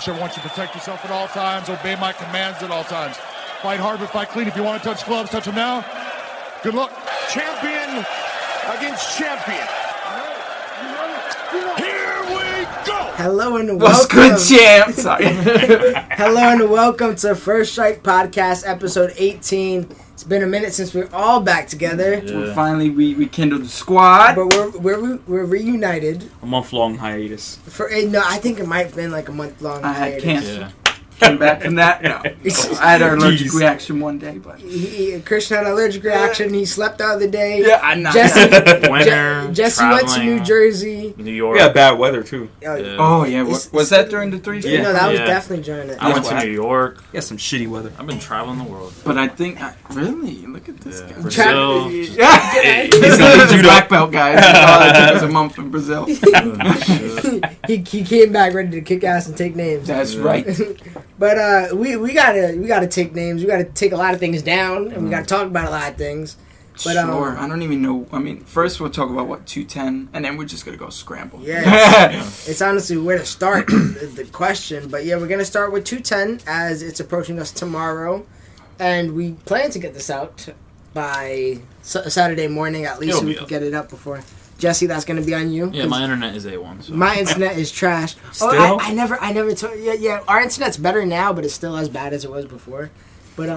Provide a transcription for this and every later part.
I want you to protect yourself at all times. Obey my commands at all times. Fight hard, but fight clean. If you want to touch gloves, touch them now. Good luck. Champion against champion. Here we go. Hello and welcome. What's good, champ? Sorry. Hello and welcome to First Strike Podcast, episode 18. It's been a minute since we're all back together. Yeah. Finally, we kindled the squad. But we're reunited. A month-long hiatus. No, I think it might have been like a month-long I had hiatus. cancer. Yeah. Came back from that. No. I had an allergic Jeez. reaction one day, but Christian had an allergic reaction. He slept the other day. yeah, I know. Winter, Jesse went to New Jersey. New York. We had bad weather, too. Yeah. Oh yeah, was that during the 3 Yeah, no, that was Yeah. definitely during it. I went to New York. We had some shitty weather. I've been traveling the world. But I think really look at this Yeah. guy. Brazil. Yeah, he's a black belt guy. All it took was a month in Brazil. he came back ready to kick ass and take names. That's right. But we gotta take names. We gotta take a lot of things down, and we gotta talk about a lot of things. But, Sure. I don't even know. I mean, first we'll talk about 210, and then we're just gonna go scramble. Yeah, it's honestly where to start the question. But yeah, we're gonna start with 210 as it's approaching us tomorrow, and we plan to get this out by Saturday morning at least, It'll so we be can up. get it up before. Jesse, that's gonna be on you. Yeah, my internet is A1. So. My internet is trash. Still? Oh, I never told. Yeah. Our internet's better now, but it's still as bad as it was before. But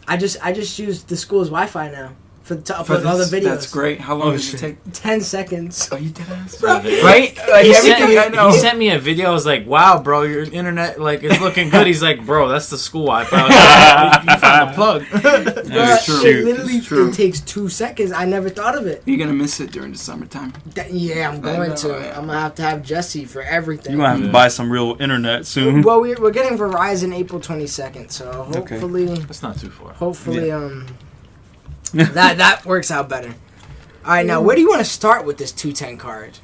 I just use the school's Wi-Fi now to upload all the videos. That's great. How long Oh, does it shit. take? 10 seconds. Oh, you did ask? Bro. Right? Like He everything I know. sent me a video. I was like, "Wow, bro, your internet is looking good." He's like, "Bro, that's the school Wi-Fi." I was like, you found the plug. Bruh, true. It literally It's true. it takes 2 seconds. I never thought of it. You're gonna miss it during the summertime. Yeah, I'm going know, to. yeah. I'm gonna have Jesse for everything. You gonna have to buy some real internet soon. Well, we're getting Verizon April 22nd, so hopefully, That's not too far. that works out better. All right, now where do you want to start with this 210 card?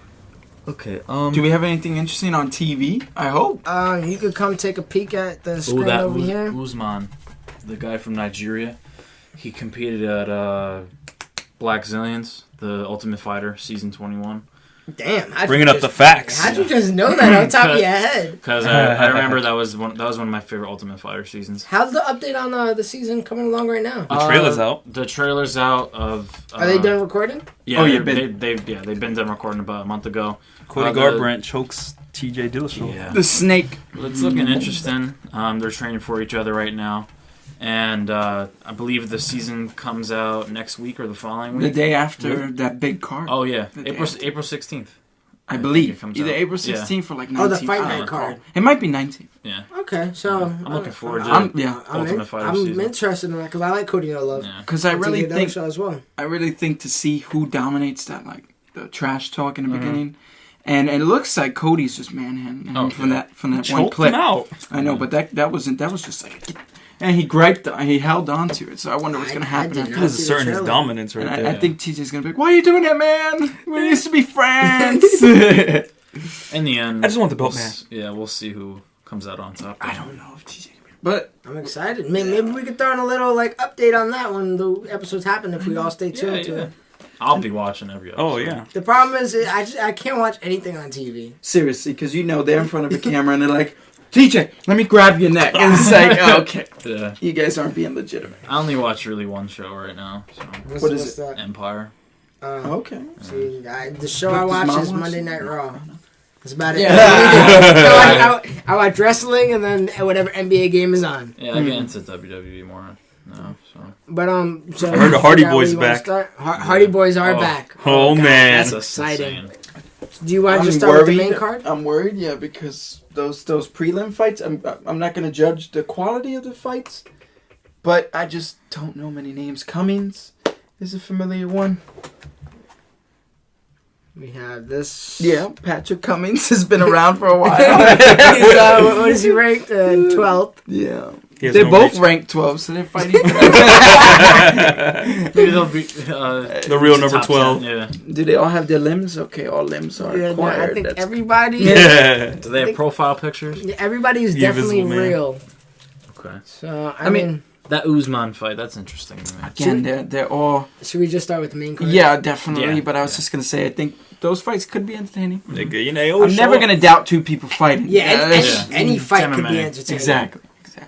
Okay. Do we have anything interesting on TV? I hope. You could come take a peek at the Ooh, screen that over here. Usman, the guy from Nigeria, he competed at Black Zillions, the Ultimate Fighter, season 21. Damn, Bringing up the facts. How'd you just know that on top of your head? Because I remember that was one of my favorite Ultimate Fighter seasons. How's the update on the season coming along right now? The trailer's out. The trailer's out of. Are they done recording? Yeah, Oh, yeah, they've been done recording about a month ago. Cody the- Garbrandt chokes TJ Dillashaw. Yeah, The snake. it's looking interesting. They're training for each other right now, and I believe the season comes out next week or the following The week. day after that big card. Oh yeah, The day April after. April 16th. I think believe. it comes Either out. April Yeah. 16th or like 19th. Oh, the fight I night don't card. recall. It might be 19th. Yeah, Okay, so I'm looking forward to I'm, it. yeah. Ultimate Fighter I'm season. interested in that because I like Cody No Love. Yeah. Because I really think show as well. to see who dominates that, like the trash talk in the beginning, and it looks like Cody's just manhandling him from that one Choked clip. him out. I know, but that was just like, and he held on to it. So I wonder what's gonna I happen did after not This this. is see the asserting his trailer. dominance right And there. I think TJ's gonna be like, "Why are you doing that, man? We used to be friends." In the end, I just want the belt, we'll see who comes out on top. I don't know if TJ, but I'm excited. Maybe we could throw in a little update on that when the episodes happen if we all stay tuned to it. I'll be watching every episode. Oh, yeah. The problem is I can't watch anything on TV. seriously, because they're in front of a camera and they're like, "TJ, let me grab your neck," and it's like, okay, Yeah. you guys aren't being legitimate. I only watch really one show right now. So What is what's it? that? Empire. Okay. See, the show But I does watch Mom is watch Monday it? Night Raw. That's about it. Yeah. I watch wrestling and then whatever NBA game is on. Yeah, I get into WWE more now. So But so I heard the Hardy figure out where Boys you wanna back. start? Hardy Boys are Oh. back. Oh, God, man. that's That's exciting. insane. Do you want to just start with the main card? I'm worried, yeah, because those prelim fights. I'm not gonna judge the quality of the fights, but I just don't know many names. Cummings is a familiar one. We have this. Yeah, Patrick Cummings has been around for a while. What is he ranked? 12th. Yeah. He has They're no both reach. ranked 12, so they're fighting. Maybe they'll be The real number top 12. 10, yeah. Do they all have their limbs? Okay, all limbs are Yeah, no, acquired. I think That's- everybody. Yeah. Do they have profile pictures? Everybody is The definitely Invisible Man. real. Okay. So I mean, That Usman fight, that's interesting to me. Again, they're all... Should we just start with the main card? Yeah, definitely. Yeah, But I was just going to say, I think those fights could be entertaining. You know, they always I'm show never up. going to doubt two people fighting. Yeah, Yeah. any fight could be MMA. entertaining. Exactly.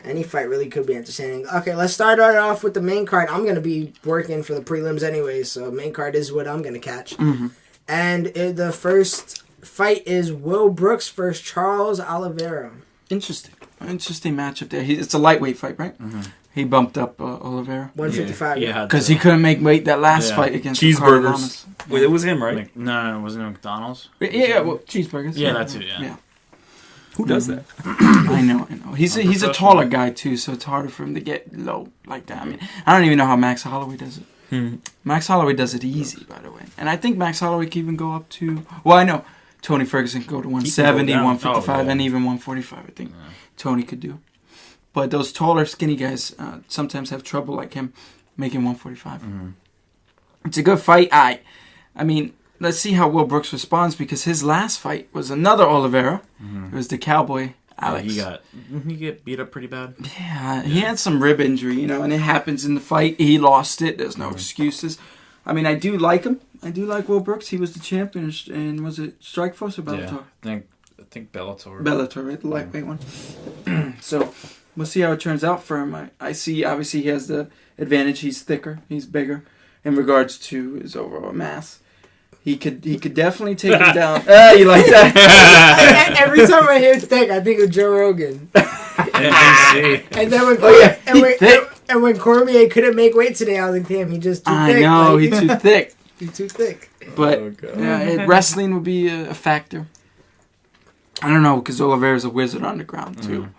Any fight really could be entertaining. Okay, let's start it off with the main card. I'm going to be working for the prelims anyway, so main card is what I'm going to catch. Mm-hmm. And the first fight is Will Brooks versus Charles Oliveira. Interesting matchup there. It's a lightweight fight, right? Mm-hmm. He bumped up Oliveira. 155. Yeah. Because he couldn't make weight that last Yeah. fight against Ricardo Cheeseburgers. Lamas. Wait, it was him, right? No, wasn't it McDonald's? Yeah, well, cheeseburgers. Yeah, that's it, yeah. Who does that? I know. He's a taller guy too, so it's harder for him to get low like that. I mean, I don't even know how Max Holloway does it. Max Holloway does it easy, by the way. And I think Max Holloway can even go up to... Well, I know Tony Ferguson can go to 170, down. 155, Oh, yeah. and even 145, I think Tony could do. But those taller, skinny guys sometimes have trouble like him making 145. It's a good fight. I mean, let's see how Will Brooks responds because his last fight was another Oliveira. It was the Cowboy Alex. He get beat up pretty bad. Yeah, he had some rib injury, and it happens in the fight. He lost it. There's no excuses. I mean, I do like him. I do like Will Brooks. He was the champion, and was it Strikeforce or Bellator? Yeah, I think Bellator. Bellator, right? The lightweight one. So, we'll see how it turns out for him. I see, obviously, he has the advantage. He's thicker. He's bigger in regards to his overall mass. He could definitely take him down. You like that? Every time I hear thick, I think of Joe Rogan. NBC. And then when, thick. and when Cormier couldn't make weight today, I was like, damn, he just too I thick. know, Like, he's too thick. he's too thick. But wrestling would be a factor. I don't know, because Oliveira's a wizard on the ground, too.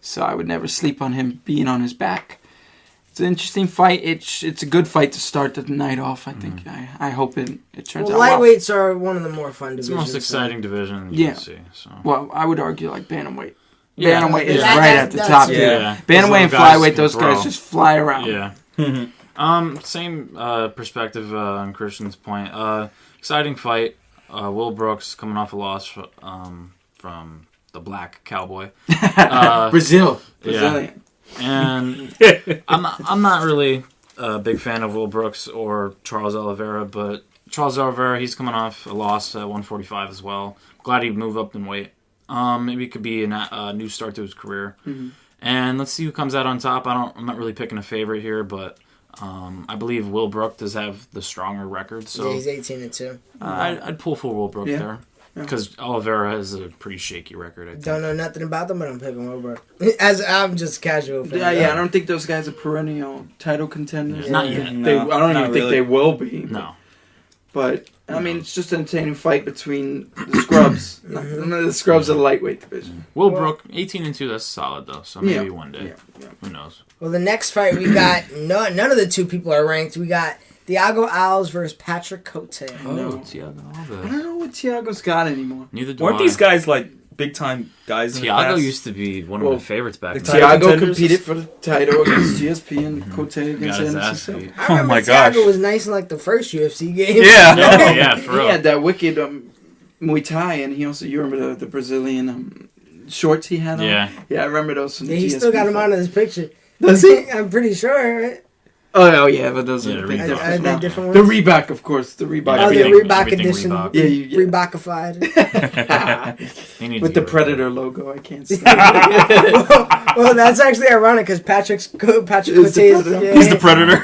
So I would never sleep on him being on his back. It's an interesting fight. It's a good fight to start the night off, I think. I hope it turns out well. Lightweights are one of the more fun It's divisions. the most exciting division you Yeah. can see. So. Well, I would argue like bantamweight. Yeah. Bantamweight is That- right that- at the that's- top. Yeah. Bantamweight and Those little guys flyweight, can those guys throw. just fly around. Yeah. Same perspective on Christian's point. Exciting fight. Will Brooks coming off a loss from the Black Cowboy. Brazilian. And I'm not really a big fan of Will Brooks or Charles Oliveira, but Charles Oliveira, he's coming off a loss at 145 as well. Glad he moved up in weight. Maybe it could be a new start to his career. And let's see who comes out on top. I'm not really picking a favorite here, but I believe Will Brooks does have the stronger record. So Yeah, he's 18-2. I'd pull for Will Brooks there. Because Oliveira has a pretty shaky record, I think. Don't know nothing about them, but I'm picking Will Brooks. As I'm just casual fan. Yeah, I don't think those guys are perennial title contenders. Yeah, not yet. I don't even think they will be. No. But, I mean, it's just an entertaining fight between the scrubs. The scrubs of the lightweight division. Will Brooks, 18-2, that's solid, though. So maybe one day. Yeah. Who knows? Well, the next fight we got, none of the two people are ranked. We got Thiago Alves versus Patrick Cote. Thiago I don't know what Thiago's got anymore. Neither do Weren't I. these guys like big time guys? in the Thiago past? used to be one of my favorites back the then. title Thiago contenders? competed for the title against GSP and Cote Got against his ass NCC. beat. I remember my Thiago gosh. was nice in like the first UFC game. Yeah. Yeah, for real. He had that wicked Muay Thai, and he also, you remember the Brazilian shorts he had on? Yeah. I remember those from the Yeah, he GSP still got him fight. on in his picture. Does he? I'm pretty sure, right? Oh, yeah, but those Yeah, are the big Reebok. difference Are they now. different The ones? Reebok, of course. The Reebok. Oh, the Everything- Reebok everything edition. Reebok. Yeah. Reebokified. He needs With to the get rid of Predator logo, I can't stand it. Well, that's actually ironic because Patrick Is Cote the is Predator. He's the Predator.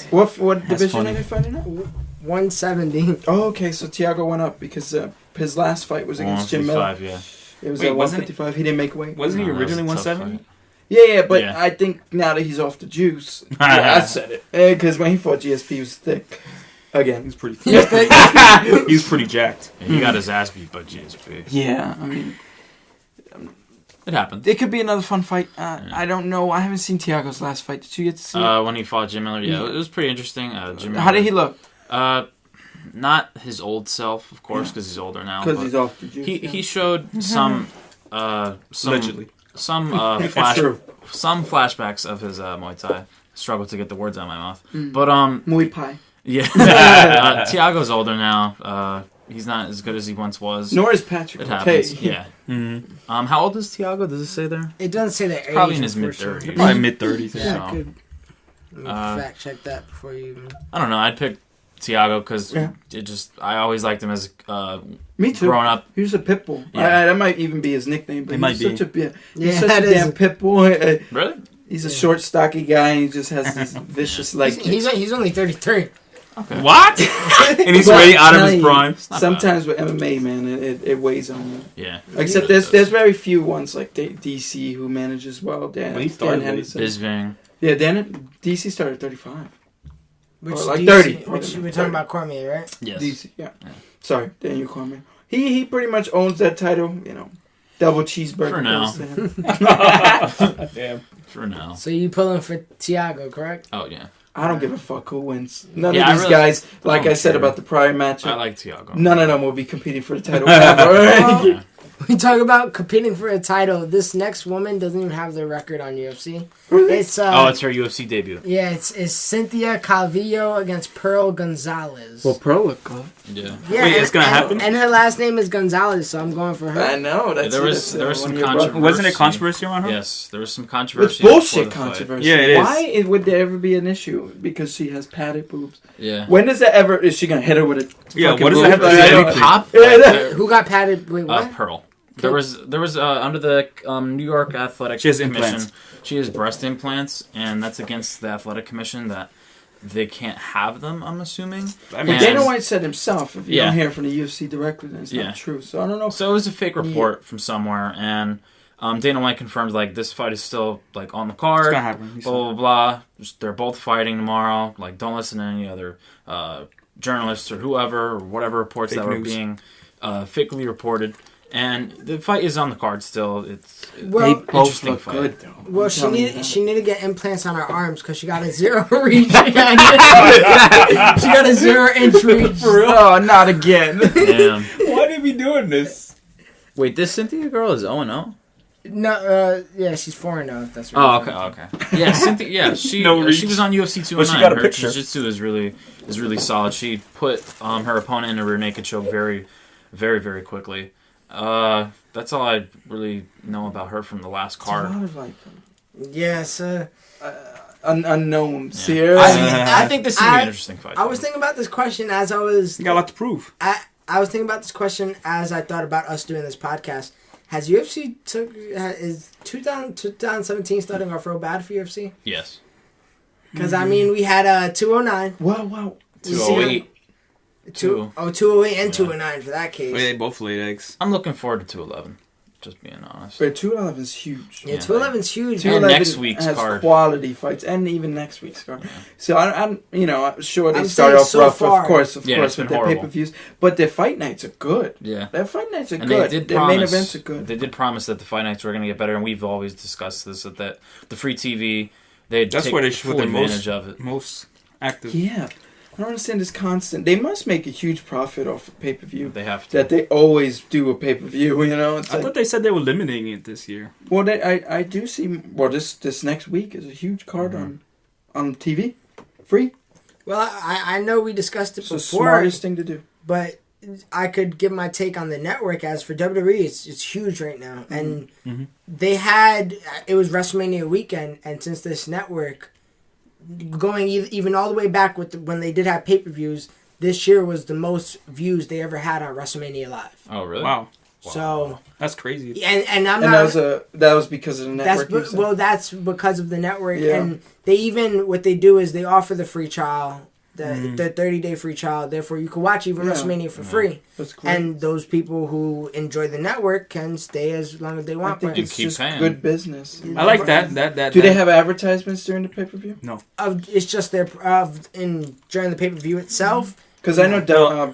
What division funny. are they fighting at? 170. Oh, okay, so Thiago went up because his last fight was it. against Jim Miller. 155, yeah. It was Wait, at wasn't 155. He didn't make weight. Wasn't he No, that was originally a tough 170? fight. Yeah, but Yeah. I think now that he's off the juice, I said it. Because when he fought GSP, he was thick. Again. He's pretty. He was pretty jacked. Yeah, he got his ass beat by GSP. Yeah, I mean, It happened. it could be another fun fight. I don't know. I haven't seen Thiago's last fight. Did you get to see it? When he fought Jim Miller, yeah, it was pretty interesting. Jim Miller, How did he look? Not his old self, of course, because he's older now. Because but he's off the juice. he showed some Allegedly. some some flashbacks of his Muay Thai. Struggled to get the words out of my mouth, but Muay Thai. yeah. Thiago's older now. He's not as good as he once was. Nor is Patrick. It Okay. happens. Yeah. How old is Thiago? Does it say there? It doesn't say the age. Probably in his unfortunately. mid-30s. Probably mid-30s. Yeah, So, I could let me fact check that before you even. I don't know. I'd pick Thiago because Yeah. I always liked him as Me too. growing up. He was a pit bull. Yeah. That might even be his nickname. But It might he's be. such a Yeah, he's such that a is- damn pit bull. Really? He's a short, stocky guy, and he just has this vicious like. He's only 33. What? And he's way out of his prime. Sometimes with MMA, man, it weighs on you. Yeah. Except there's very few ones like DC who manages well. Dan, Well, he started Dan late. Henderson. Bisbing. Yeah, DC started at 35. Which Or like DC 30. Which we're talking about Cormier, right? Yes. DC, yeah. Sorry, Daniel Cormier. He pretty much owns that title. Double cheeseburger. For now. goes to him. Damn. For now. So you pulling for Thiago, correct? Oh yeah. I don't give a fuck who wins. None Yeah, of I these really guys, like don't I said care. about the prior matchup, I like Thiago. none of them will be competing for the title ever. Yeah. We talk about competing for a title. This next woman doesn't even have the record on UFC. It's It's her UFC debut. yeah, it's Cynthia Calvillo against Pearl Gonzalez. Well, Pro look good. Yeah. Yeah, Wait, it's gonna happen? And her last name is Gonzalez, so I'm going for her. I know. That's There was that's, some one of your controversy. brothers. Wasn't it controversy around her? Yes, there was some It's controversy. bullshit before the fight. controversy. Yeah, it is. Why would there ever be an issue? Because she has padded boobs. Yeah. When does that ever? Is she gonna hit her with a? Yeah, fucking what does boob? that have to Like, do I with don't- anything? Pop. Yeah, that- Who got padded? Wait, what? Pearl. There was under the New York Athletic She has Commission. implants. She has breast implants, and that's against the Athletic Commission that they can't have them. I'm assuming. I But mean, Dana White said himself, if you Yeah. don't hear from the UFC directly, then it's Yeah. not true. So I don't know. So it was a fake report from somewhere, and Dana White confirmed like this fight is still like on the card. It's gonna happen. He Blah blah blah. They're both fighting tomorrow. Like, don't listen to any other journalists or whoever or whatever reports Fake that were news. being fakely reported. And the fight is on the card still. It's Well, They both interesting look fight. good though. Well, I'm she telling you needed that. she needed to get implants on her arms because she got a zero reach. She got a 0-inch reach. Oh, not again. Damn. why did we doing this? Wait, this Cynthia girl is 0-0? No, yeah, she's 4-0. If that's right. Oh, okay. Yeah, Cynthia. Yeah, she No reach. she was on UFC 209. But she got a her picture. jiu-jitsu is really solid. She put her opponent in a rear naked choke very, very, very quickly. That's all I really know about her from the last It's a card. lot of like Yes. unknowns Yeah. here. I think this is gonna be an interesting fight. I was thinking about this question as I was. You got a lot to prove. I was thinking about this question as I thought about us doing this podcast. Has UFC is 2017 starting off real bad for UFC? Yes. Because I mean, we had 209, Wow. 208. 208 and 209 for that case. They both laid eggs. I'm looking forward to 211. Just being honest. But 211 is huge. Yeah, Yeah. 211's huge. 211 next week's has card. quality fights, and even next week's card. So I'm sure they I'm start saying off so rough, far. of course, Yeah, it's with been their horrible. pay-per-views, but their fight nights are good. Yeah. Their fight nights are And good. they did Their promise, main events are good. They did promise that the fight nights were going to get better, and we've always discussed this. That the free TV, they That's take where they should full put their advantage of it. most active. Yeah, I don't understand this constant. They must make a huge profit off of pay-per-view. They have to. That they always do a pay-per-view. It's I like, thought they said they were limiting it this year. well, I do see. Well, this next week is a huge card on TV, free. Well, I know we discussed it It's the before, smartest thing to do. but I could give my take on the network. As for WWE, it's huge right now, and they had it was WrestleMania weekend, and since this network going even all the way back with when they did have pay-per-views, this year was the most views they ever had on WrestleMania Live. Oh, really? Wow, So that's crazy. and I'm And not. that was because of the network. you said? Well, that's because of the network, Yeah. and they even what they do is they offer the free trial, the 30-day free trial. Therefore, you can watch even Yeah. WrestleMania for free. That's great. And those people who enjoy the network can stay as long as they I want. think But it's keep just paying. good business. I like that. Do they have advertisements during the pay-per-view? it's just their during the pay-per-view itself. Because I know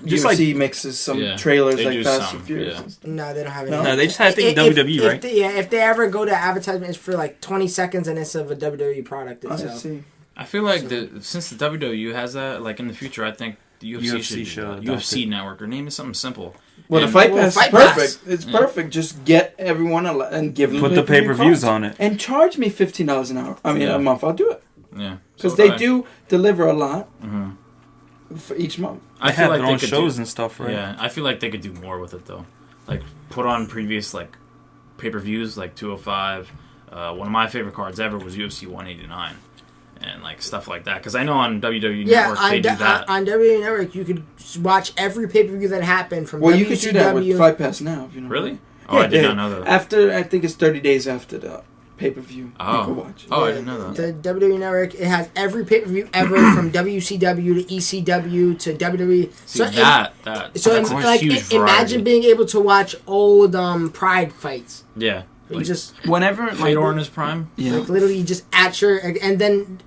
just UFC mixes some Yeah, trailers they like do Fast some, and Furious. yeah. and stuff. No, they don't have it. No? No, they just had, I think, WWE, right? If they ever go to advertisement, it's for like 20 seconds, and it's of a WWE product I itself. see. I feel like since the WWE has that, like in the future, I think the UFC, UFC should should UFC adopt network or name it something simple. Well, And- the Fight Pass Fight is Pass. perfect. It's Yeah. perfect. Just get everyone and give them Put the pay-per-views on it. and charge me $15 an hour. I mean, Yeah. a month. I'll do it Yeah, because so they would I. do deliver a lot. Mhm. for each month. I They feel have like their they own could shows do, and stuff, right? Yeah, I feel like they could do more with it though. Like put on previous like pay-per-views like 205. One of my favorite cards ever was UFC 189. And like stuff like that, because I know on WWE Yeah, Network they do that. on WWE Network, you could watch every pay-per-view that happened from Well, WCW. you could do that with Fight Pass now. If you know. Really? Oh, I did not know that. After, I think it's 30 days after the pay-per-view. Oh. You can watch it. Oh, I didn't know that. The WWE Network, it has every pay-per-view ever from WCW to ECW to WWE. See, that's a huge variety. imagine being able to watch old Pride fights. Yeah. You Like, just Whenever, Fedor in his prime? yeah. like literally just at your, and then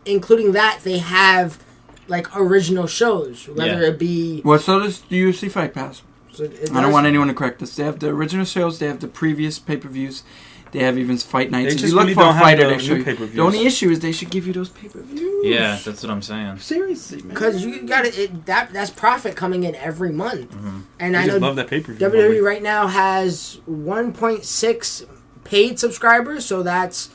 including that they have like original shows, whether Yeah. it be. Well, so does the UFC Fight Pass. So it I don't does- want anyone to correct us. They have the original shows. They have the previous pay-per-views. They have even fight nights. They If just you look really for a don't have fighter, the they show new you. pay-per-views. The only issue is they should give you those pay-per-views. Yeah, that's what I'm saying. Seriously, man. Because you got that's profit coming in every month, and I I know just love that pay-per-view. WWE right now has 1.6 paid subscribers, so that's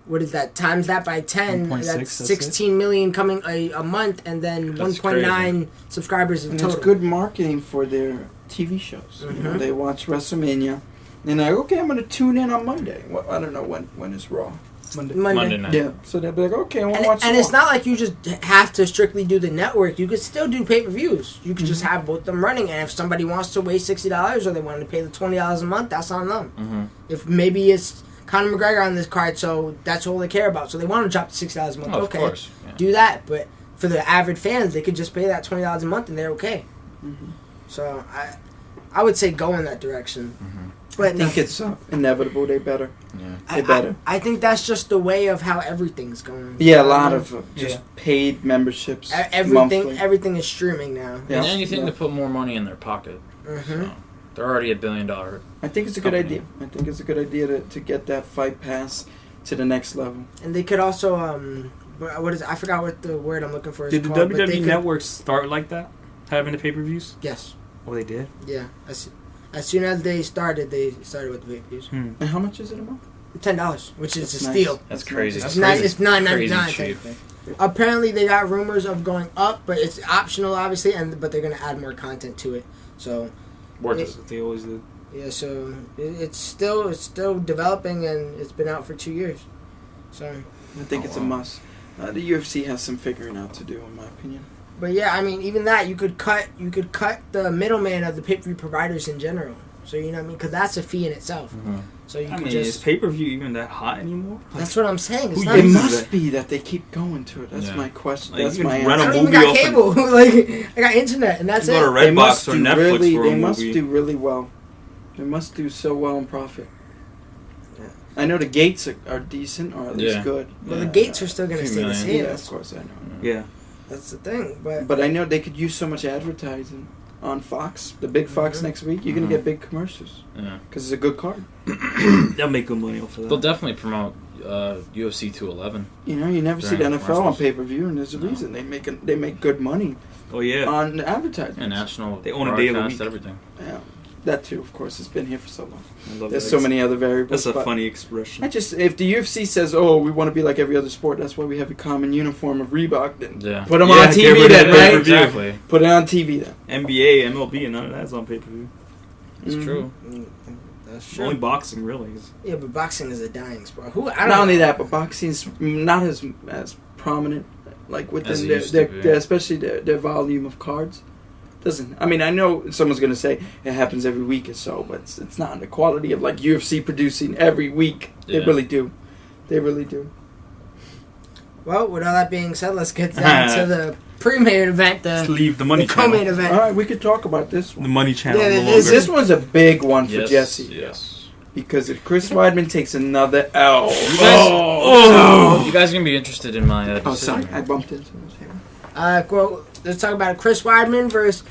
what is that times that by 10? 1.6, That's that's 16 million coming a month, and then That's 1.9 subscribers in And total. it's good marketing for their TV shows. You know, they watch WrestleMania, and they're like, okay, I'm going to tune in on Monday. Well, I don't know when is Raw. Monday night. Yeah, so they'll be like, okay, I want to And, watch and Raw. it's not like you just have to strictly do the network. You could still do pay-per-views. You could just have both of them running, and if somebody wants to waste $60 or they want to pay the $20 a month, that's on them. If maybe it's Conor McGregor on this card, so that's all they care about. So they want to drop the $60 a month. Oh, of okay, course. Yeah. do that. But for the avid fans, they could just pay that $20 a month, and they're okay. So I would say go in that direction. But I think it's inevitable. They better. Yeah. They better. I think that's just the way of how everything's going. Yeah, a lot of just paid memberships. Everything. monthly. Everything is streaming now. Yeah. And anything Yeah. to put more money in their pocket. So, they're already $1 billion. I think it's a good company. idea. I think it's a good idea to get that Fight Pass to the next level. And they could also what is it? I forgot what the word I'm looking for is Did the called, but they WWE could- Network start like that? Having the pay-per-views? Yes. Oh, they did? Yeah. As soon as they started with the pay-per-views. And how much is it a month? $10, which is That's a nice. steal. That's crazy. It's not. It's $9.99. Crazy cheap. technically. Apparently, they got rumors of going up, but it's optional, obviously, but they're gonna add more content to it. So Worth it- it. That's what they always do. yeah, so it's still developing, and it's been out for 2 years. So, I think it's a must. The UFC has some figuring out to do, in my opinion. but yeah, I mean, even that you could cut the middleman of the pay-per-view providers in general. So you know what I mean, because that's a fee in itself. So you I could mean, is just. pay-per-view even that hot anymore? That's what I'm saying. It's Who not. It uses must it? be that they keep going to it. That's Yeah. my question. Like, That's you can my rent I a answer. don't even movie got off cable. Like I got internet, and that's You go to it. Redbox They must or do Netflix really. for a They must movie. do really well. They must do so well in profit. Yeah. I know the gates are decent, or at least Yeah. good. Well, the gates are still gonna Few stay the million. same. Yeah, of course I know. Yeah. That's the thing. But But I know they could use so much advertising on Fox, the big Fox next week. You're gonna get big commercials Yeah. because it's a good card. They'll make good money off of They'll that. definitely promote UFC 211. You know, you never see the During NFL on commercials. pay per view, and there's a No. reason they make good money Oh, yeah. on advertising. And national They own a day of the broadcast, week. everything. Yeah, that too, of course. It's been here for so long. I love There's that. so many other variables. That's a but funny expression. I just, if the UFC says, "Oh, we want to be like every other sport," that's why we have a common uniform of Reebok. Then Yeah. put them Yeah, on get TV rid of then, the right? pay-per-view. Exactly. Put it on TV then. NBA, MLB, and none of that's on pay-per-view. It's Mhm. true. that's Only true. boxing, really. Yeah, but boxing is a dying sport. I don't Not only know. that, but boxing's not as prominent, like As within it their, used to their, be, their yeah. especially their volume of cards. Doesn't. I mean, I know someone's gonna say it happens every week or so, but it's not in the quality of like UFC producing every week. They Yeah. really do. They really do. Well, with all that being said, let's get down to the pre-main event, Let's the leave the money co-main channel. All event. right, we could talk about this The one. money channel. Yeah, no this- longer. This one's a big one for Yes. Jesse Yes. because if Chris Weidman takes another L, You guys, oh, you guys are gonna be interested in my oh, sorry, decision. I bumped into his hair. Well, let's talk about Chris Weidman versus.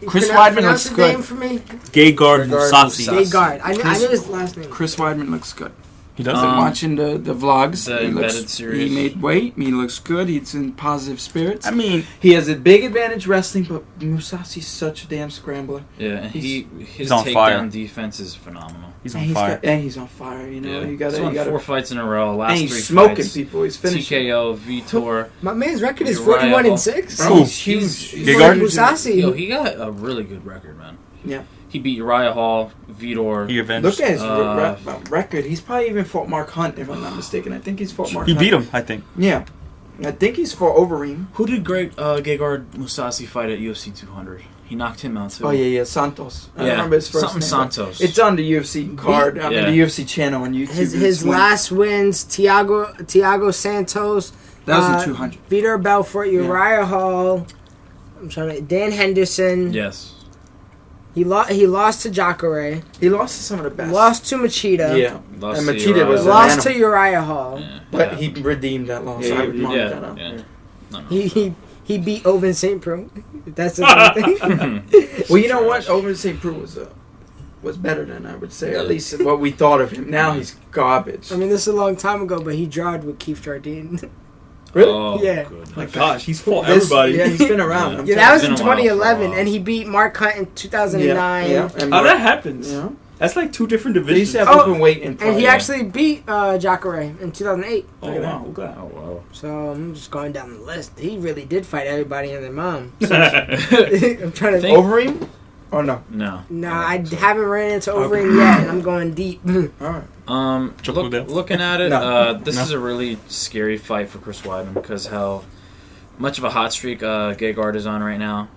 Chris Pronounce Weidman looks his good. name for me. Gegard Gegard Mousasi. Gegard. I knew Chris- his last name. Chris Weidman looks good. He does Watching the vlogs. The He embedded series. He made weight. He looks good. He's in positive spirits. I mean, He has a big advantage wrestling, but Musasi's such a damn scrambler. Yeah, and his on fire. takedown defense is phenomenal. he's And on fire. he's on fire. You know, Yeah. you got He's won to. 4 fights in a row. Last And 3 he's smoking fights. people. He's finishing. TKO, Vitor. My man's record is Uriah 41-6. Bro, he's huge. Gegard? Musasi. Yo, he got a really good record, man. Yeah. He beat Uriah Hall, Vitor. He avenged. Look at his record. He's probably even fought Mark Hunt, if I'm not mistaken. I think he's fought Mark He Hunt. beat him, I think. Yeah. I think he's fought Overeem. Who did Gegard Mousasi fight at UFC 200? He knocked him out too. Oh, yeah, Santos. I Yeah, remember his first something name. Santos. It's on the UFC card. I mean, Yeah. the UFC channel on YouTube. His It's when- last wins: Thiago Santos, That was in 200. Vitor Belfort, Uriah Hall. I'm trying to. Dan Henderson. Yes. He lost to Jacare. He lost to some of the best. Lost to Machida. Yeah. Lost And to Machida Uriah. was Lost to animal. Uriah Hall. Yeah. But he redeemed that loss. Yeah, I would mark yeah, that up. yeah. No, no. He beat Oven St. Preux. That's the thing. Well, you know what? Over St. Preux was better than I would say. At least what we thought of him. Now he's garbage. I mean, this is a long time ago, but he drawed with Keith Jardine. Really? Oh, Yeah. goodness. My gosh, he's fought This- everybody. Yeah, he's been around. I'm Yeah, telling that was been in a while for a 2011, while. and he beat Mark Hunt in 2009. Yeah. And How that happens? Yeah. That's like 2 different They used divisions. to have Oh, open weight in And he Pride. actually beat Jacare in 2008. Oh, wow. Okay. Oh, wow. So I'm just going down the list. He really did fight everybody and their mom. I'm trying to Think- Overeem? Oh, no. No. Nah, I haven't ran into Overeem yet, and I'm going deep. All right. Choco Dale? Looking at it, No. this No. is a really scary fight for Chris Weidman because how much of a hot streak Gegard is on right now.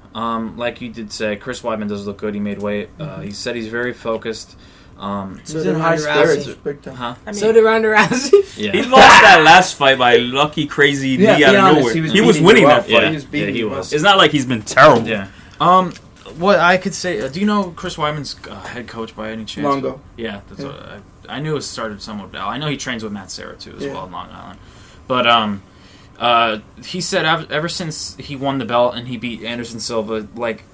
Like you did say, Chris Weidman does look good. He made weight. He said he's very focused. So He's did in high Ronda spirits. Rousey. Big time. Huh? So did Ronda Rousey. He Yeah. lost that last fight by lucky, crazy knee be out of honest, nowhere. He was beating winning you that up. fight. Yeah. He was beating Yeah, he you was. up. It's not like he's been terrible. Yeah. What I could say, do you know Chris Weidman's head coach by any chance? Longo. Yeah, that's Yeah. what I knew it started somewhat. I know he trains with Matt Serra too as Yeah. well in Long Island. But he said ever since he won the belt and he beat Anderson Silva, like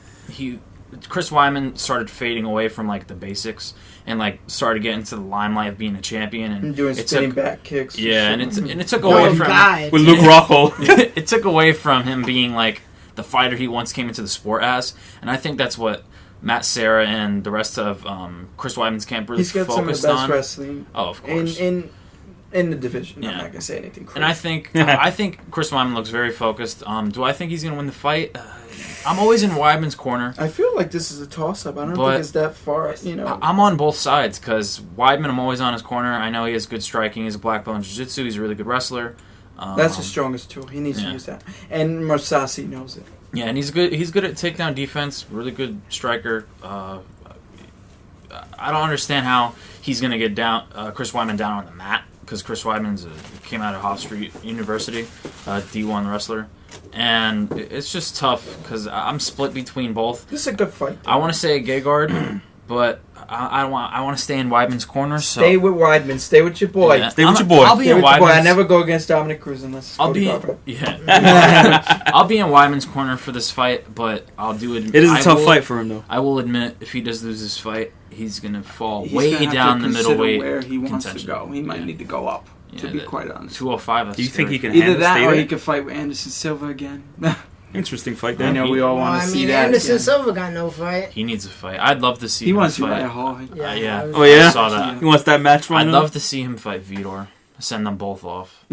Chris Weidman started fading away from like the basics and like started getting to the limelight of being a champion and And doing it spinning took, back kicks. yeah, and it took Oh, away from God. With Luke Rockhold. it took away from him being like the fighter he once came into the sport as, and I think that's what Matt Serra and the rest of Chris Weidman's camp really He's got some of the focused best on. wrestling Oh, of course. in the division. I'm Yeah. not gonna say anything crazy. And I think Chris Weidman looks very focused. Do I think he's gonna win the fight? I'm always in Weidman's corner. I feel like this is a toss-up. I don't But- think it's that far. You know, I'm on both sides because Weidman, I'm always on his corner. I know he has good striking. He's a black belt in jiu-jitsu. He's a really good wrestler. that's his strongest tool. He needs to yeah. use that. And Musasi knows it. Yeah, and he's good. He's good at takedown defense. Really good striker. I don't understand how he's going to get down Chris Weidman down on the mat because Chris Weidman came out of Hop Street University, D1 wrestler, and it's just tough because I'm split between both. This is a good fight. I want to say Gegard, but I want to stay in Weidman's corner. So Stay with Weidman. Stay with your boy. Yeah. Stay with your boy. I'll be Stay in with your boy. I Weidman's. never go against Dominic Cruz unless it's I'll Cody be Garbrandt. I'll be in Weidman's corner for this fight, but I'll do it. It is a tough fight for him, though. I will admit, if he does lose this fight, he's gonna fall He's way gonna have to down the consider middleweight where he wants contention. to go. He might Yeah. need to go up. To Yeah, be that- quite honest. 205. Do you think he can Either handle that stay or there? he could fight with Anderson Silva again. Interesting fight I there. know we all want I to see mean, that. Anderson again. Silva got no fight. He needs a fight. I'd love to see He him wants fight. Uriah Hall. Yeah. I was- Oh, yeah? I saw that. He wants that match I'd finally? love to see him fight Vitor. Send them both off.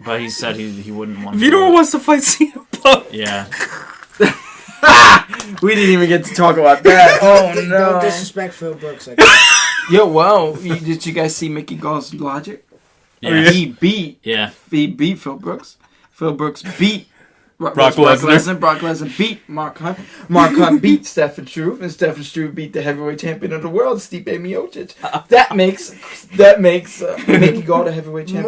But he said he wouldn't want to. Vitor wants to fight CM Punk. Yeah. We didn't even get to talk about that. Oh Don't no. disrespect Phil Brooks. Like Yo, wow. Did you guys see Mickey Gall's logic? Yeah. He beat Phil Brooks. Phil Brooks beat Brock Lesnar. Brock Lesnar beat Mark Hunt. Mark Hunt beat Stefan Struve, and Stefan Struve beat the heavyweight champion of the world, Stipe Miocic. That makes Mickey Gall the heavyweight champion.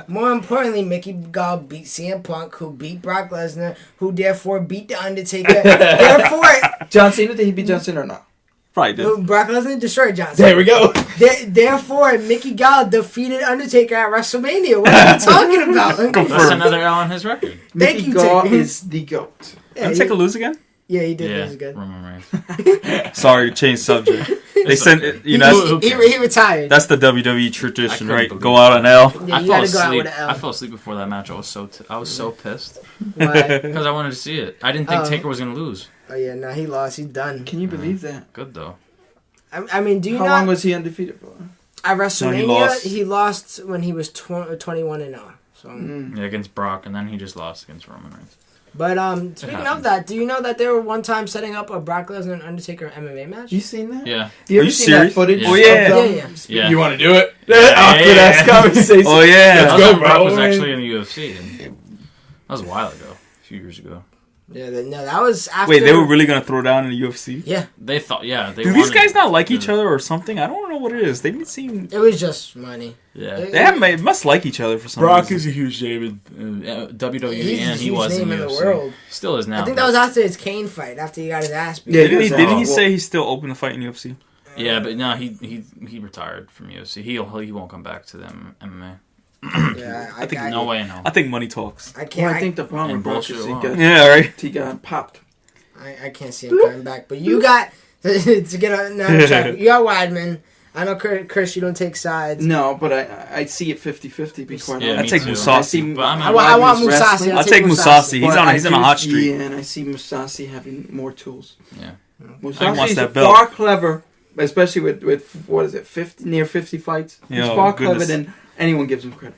more importantly, Mickey Gall beat CM Punk, who beat Brock Lesnar, who therefore beat The Undertaker. Therefore, John Cena, did he beat John Cena or not? Probably did. Brock Lesnar destroyed John There Cena. we go. Therefore, Mickey Gall defeated Undertaker at WrestleMania. What are you talking about? That's another L on his record. Thank Mickey you, Gall Tim. is the GOAT. Yeah, Did Taker lose again? Yeah, he did. Yeah, That was good. Roman Reigns. Sorry to change subject. They sent it, He, he retired. that's the WWE tradition, I couldn't right? believe Go out on L. Yeah, I you fell gotta go out asleep. with an L. I fell asleep before that match. I was so pissed Why? because I wanted to see it. I didn't think Oh. Taker was gonna lose. Oh yeah, no, he lost. He's done. Can you believe that? Good though. I mean, do you How not? long was he undefeated for? At WrestleMania, lost. he lost when he was 21-0. So, Yeah, against Brock, and then he just lost against Roman Reigns. but speaking of happens. that, do you know that they were one time setting up a Brock Lesnar and Undertaker MMA match? You seen that? Yeah. You ever you seen serious? that footage? Yeah. Oh, yeah. of them? Yeah. Yeah. You want to do it? Yeah, Awkward yeah, ass yeah. conversation. Oh yeah. That go, was when Brock bro. was actually in the UFC. And that was a while ago, a few years ago. Yeah, no, that was after. Wait, they were really gonna throw down in the UFC? Yeah, They thought, yeah. They Do these wanted guys not like to- each other or something? I don't know what it is. They seem it was just money. Yeah. they must like each other for some Brock reason. is a huge name in WWE, He's a and he huge was name in in the UFC. world. Still is now. I think that was after his Kane fight, after he got his ass beat. Yeah, Didn't he, Yeah. didn't he Well- say he's still open to fight in UFC? Yeah, but no, he retired from UFC. He won't come back to them MMA. Yeah, I think No way in hell. I think money talks. I can't. Well, I think the problem And with Brock bullshit is he alone. got, Yeah, right. he got popped. I can't see him coming back. But you got to get on. No, check. You got Weidman. I know, Chris, you don't take sides. No, but I see it 50-50 to be quite Yeah, I honest. take me too. Musashi. I see, But I'm I want Weidman's Musashi. wrestling. I'll take Musashi. He's But on. I He's on a do- hot streak. Yeah, and I see Musashi having more tools. Yeah. Musashi wants is that belt. far clever, especially with what is it, 50 fights. He's Yo, far goodness. clever than anyone gives him credit.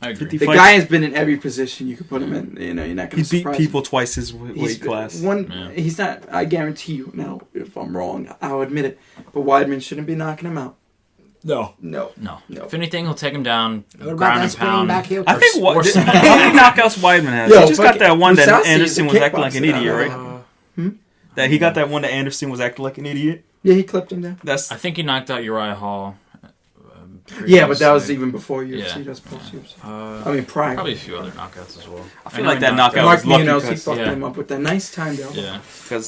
I agree. 50 The fights. guy has been in every position you could put him in. You know, you're not going He to beat surprise people twice his him. weight class. Yeah. He's not. I guarantee you. Now, if I'm wrong, I'll admit it. But Weidman shouldn't be knocking him out. No. No. No. No. If anything, he'll take him down, What about ground that and spinning pound. back heel? I think or how many knockouts Weidman has? Yo, He just got fucking that one that Musashi is Anderson a was acting like an kickboxer. idiot, right? That he got that one that Anderson was acting like an idiot. Yeah, he clipped him down. That's I think he knocked out Uriah Hall. Yeah, but that was previously. even before UFC. Yeah. That's post UFC. Uh, I mean, prior. probably a few other knockouts as well. I feel like that knocked knockout out- Mark was lucky Munoz, he because fucked Yeah. him up with that nice time down. Yeah.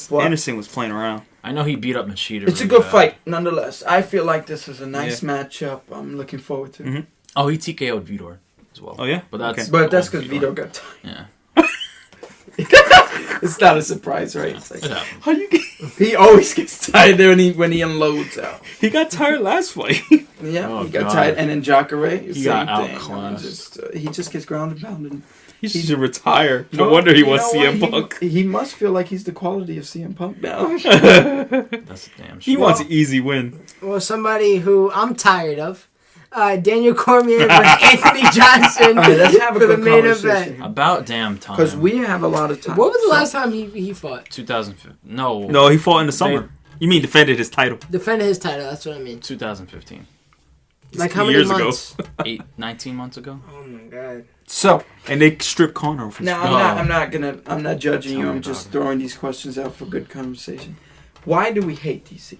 What? Anderson was playing around. I know he beat up Machida. It's a really good bad. fight, nonetheless. I feel like this is a nice Yeah. matchup. I'm looking forward to. Mhm. Oh, he TKO'd Vitor as well. Oh yeah, But that's Okay. But that's old because Vito got tired. Yeah. It's not a surprise, right? It's like, It happens. How you get? he always gets tired there when he unloads out. He got tired last fight. Yeah, Oh, he got God. tired, and then Jacare, He same got thing. I mean, outclassed. he just gets grounded and pounded. He should retire. No No, wonder he you wants know CM what? Punk. He must feel like he's the quality of CM Punk now. That's a damn He shame. wants an easy win. Well, somebody who I'm tired of. Daniel Cormier versus Anthony Johnson All right, let's have a for the good main conversation. event. About damn time. Because we have a lot of time. What was the So- last time he fought? 2015. No. No, he fought in the summer. You mean defended his title? Defended his title, that's what I mean. 2015. Like 2 how many years ago. months? 19 months ago. Oh my god. So And they stripped Conor from now I'm not judging you. I'm just throwing these questions out for good conversation. Why do we hate DC?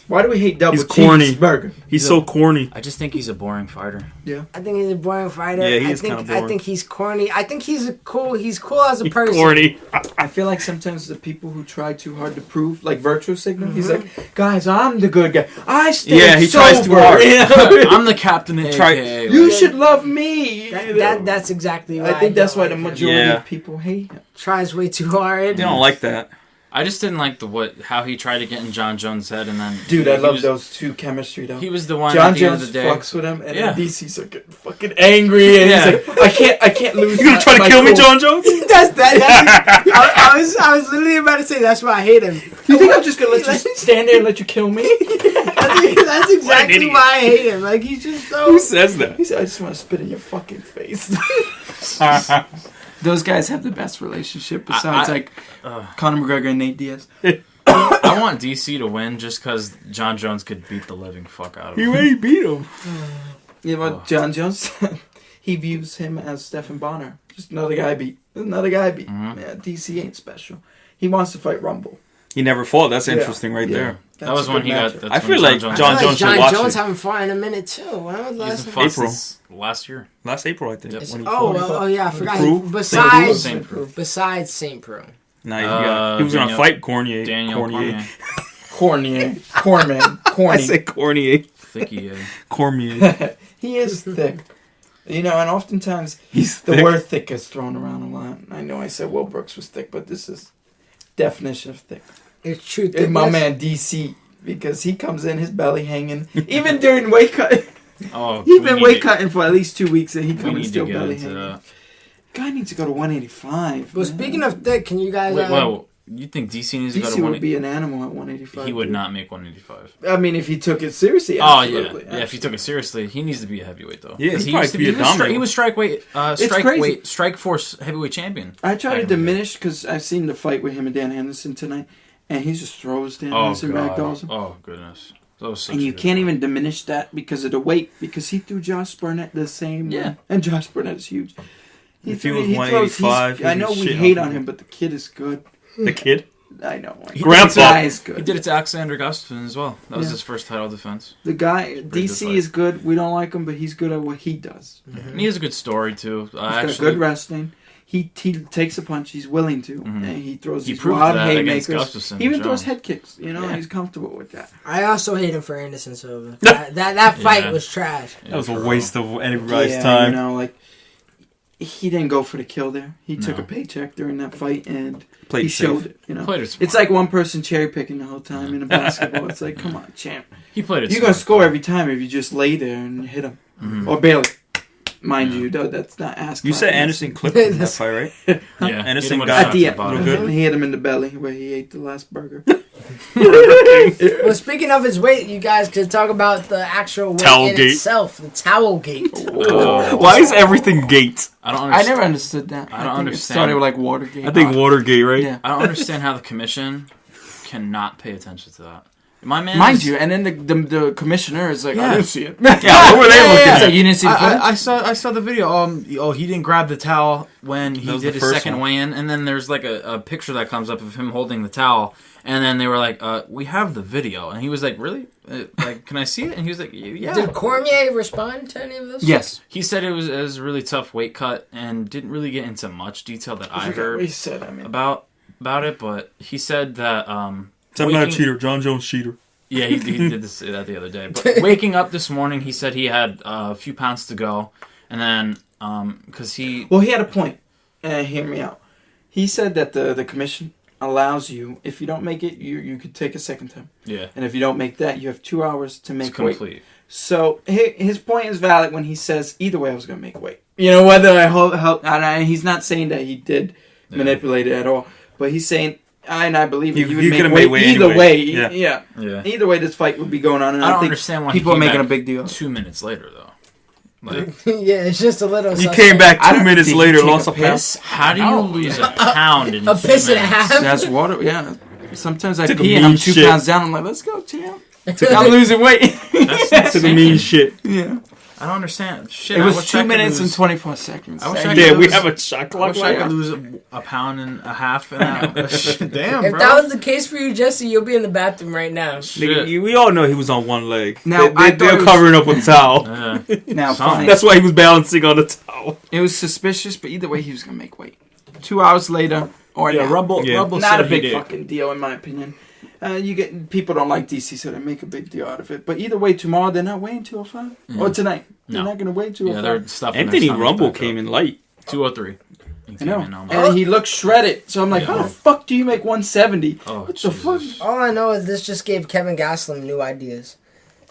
Why do we hate double He's corny. cheeseburger? He's so corny. I just think he's a boring fighter. I think he's a boring fighter. Yeah, he I is think kinda boring. I think he's corny. I think he's cool as a person. Corny. I feel like sometimes the people who try too hard to prove, like Virtual Signal, he's like, guys, I'm the good guy. I stay Yeah, he tries too sober." hard. I'm the captain of Try- AKA. You should love me. That's exactly why I think that's why don't the like him. majority Yeah. of people hate him. Tries way too hard. They don't like that. I just didn't like how he tried to get in John Jones' head, and then Dude, I he love was- those two chemistry though. He was the one John at the end Jones of the day. fucks with him, and Yeah. then DC's like getting fucking angry, and Yeah. he's like, I can't lose. You gonna try to my kill me, cool." John Jones? That's I was literally about to say that's why I hate him. You think I'm just gonna let you stand there and let you kill me? That's exactly idiot. why I hate him. Like he's just so. Who says that? He said, I just want to spit in your fucking face. Those guys have the best relationship besides I- Conor McGregor and Nate Diaz. I want DC to win just because John Jones could beat the living fuck out of He him. already beat him. You know what John Jones said? He views him as Stephen Bonner. Just another guy beat. Another guy beat. Mhm. Yeah, DC ain't special. He wants to fight Rumble. He never fought. That's Yeah. interesting right Yeah. there. That was a when good he got. matchup. That's I when feel like I John feel like Jones should John watch Jones it. haven't fought in a minute too. When was the He's last been time? fought April. since last year. Last April, I think. Yep. When he Oh, fought. well, yeah, I forgot. Prue? Besides Saint Prue. besides Saint Prue. Nah, he was gonna Daniel- fight Cormier. Daniel Cormier. Cormier. Cormier. I Corny. said Cormier. Thicky. Cormier. He is thick. You know, and oftentimes He's the thick. word thick is thrown around a lot. I know I said Will Brooks was thick, but this is definition of thick. It's true. And my man DC, because he comes in his belly hanging, even during weight cut. Oh, He's been weight cutting for at least 2 weeks, and he comes in still get belly into hanging. that. Guy needs to go to 185. Well, man. speaking of thick, can you guys? Wait, well, you think DC needs to go DC to would 185? be an animal at 185. He would dude. not make 185. I mean, if he took it seriously, Oh absolutely. yeah, if he took it seriously, he needs to be a heavyweight though. Yeah, 'Cause he'd probably be a dominant. he was strike crazy. weight, strike force heavyweight champion. I try back to in the day. diminish because I've seen the fight with him and Dan Henderson tonight, and he just throws Dan Oh Henderson ragdolls god. him. Oh goodness. That was such And a you good can't fight. even diminish that because of the weight, because he threw Josh Burnett the same way. Yeah. And Josh Burnett is huge. If he was 185, I he'd know be we shitting hate on on him. him, but the kid is good. The kid? I know. Like, Grandpa. The guy is good. He did it to Alexander Gustafsson as well. That was Yeah. his first title defense. The guy, pretty good DC fight. is good. We don't like him, but he's good at what he does. And he has a good story too. He's got Actually, good wrestling. He takes a punch. He's willing to, and he throws He these proved wild that against haymakers. Gustafsson He even and throws Jones. head kicks. You know, Yeah. he's comfortable with that. I also hate him for Anderson Silva. that fight Yeah. was trash. That was a for waste of everybody's Yeah, time. you know, like he didn't go for the kill there. He took a No. paycheck during that fight, and Played he safe. showed it. You know, Played it smart. it's like one person cherry picking the whole time in a basketball. It's like, come on, champ. He played it. You're gonna smart. score every time if you just lay there and hit him, or barely. Mind you, though, that's not asking. You said Anderson clipped him in that fight, right? Yeah, Anderson hit him with got a At shot the to end, bottom. Real good. he hit him in the belly where he ate the last burger. Well, speaking of his weight, you guys could talk about the actual weight Towel in gate. itself, the towel gate. Oh. Why is everything gate? I don't I understand. never understood that. I don't think understand. It started with like Watergate. I think Watergate, right? Yeah. I don't understand how the commission cannot pay attention to that. My man, Mind is- you, and then the commissioner is like, I Yeah. didn't see it. Yeah, what were they looking It's like, at? you didn't see the footage? I saw the video. He didn't grab the towel when he was did the his first second one. weigh-in, and then there's like a picture that comes up of him holding the towel, and then they were like, "We have the video," and he was like, "Really? Like, can I see it?" And he was like, "Yeah." Did Cormier respond to any of this? Yes. He said it was a really tough weight cut, and didn't really get into much detail that I forgot what he heard said. I mean, about it. But he said that I'm not a waking- cheater. John Jones cheater. Yeah, he did say that the other day. But waking up this morning, he said he had a few pounds to go, and then because he well, he had a point. Hear me out. He said that the commission allows you, if you don't make it, you could take a second time, yeah and if you don't make that, you have 2 hours to it's make weight. complete. So his point is valid when he says either way I was going to make weight. You know, whether I help, and he's not saying that he did manipulate it at all, but he's saying, and I believe that You you would could've make made weight weight either anyway. way. Yeah. Yeah. Yeah, Either way, this fight would be going on, and I don't think understand why people he are came making a back big deal. 2 minutes later though. Like, Yeah, it's just a little. He suspect. came back I 2 don't- minutes did he later, take lost a a pound. piss? how do you lose a pound in A 2 piss and a minutes? half? That's water. Yeah. Sometimes I Took a pee and mean I'm 2 shit. pounds down. I'm like, let's go, champ. I'm losing weight. That's To the insane. mean shit. Yeah. I don't understand. Shit, It I was wish I 2 could minutes and lose- 24 seconds. I wish I Yeah, could we lose- have a shot I clock wish right I could now. lose a pound and a half. And damn, If bro. that was the case for you, Jesse, you'll be in the bathroom right now. Nigga, we all know he was on one leg. Now, I thought They're it was- covering up with a towel. Yeah. Now, Something. fine. That's why he was balancing on the towel. It was suspicious, but either way, he was going to make weight. 2 hours later, or Yeah, now. Rumble. Yeah. Rumble Not said a he big did. fucking deal, in my opinion. You get people don't like DC, so they make a big deal out of it. But either way, tomorrow they're not weighing 205, or tonight they're No. not going to weigh Yeah, 205. they're stuffing. Anthony Rumble came in light. 203. He I came know, in on and he looks shredded. So I'm like, Yeah. how the fuck do you make 170? Oh, What the fuck? Jesus. All I know is this just gave Kevin Gaslam new ideas.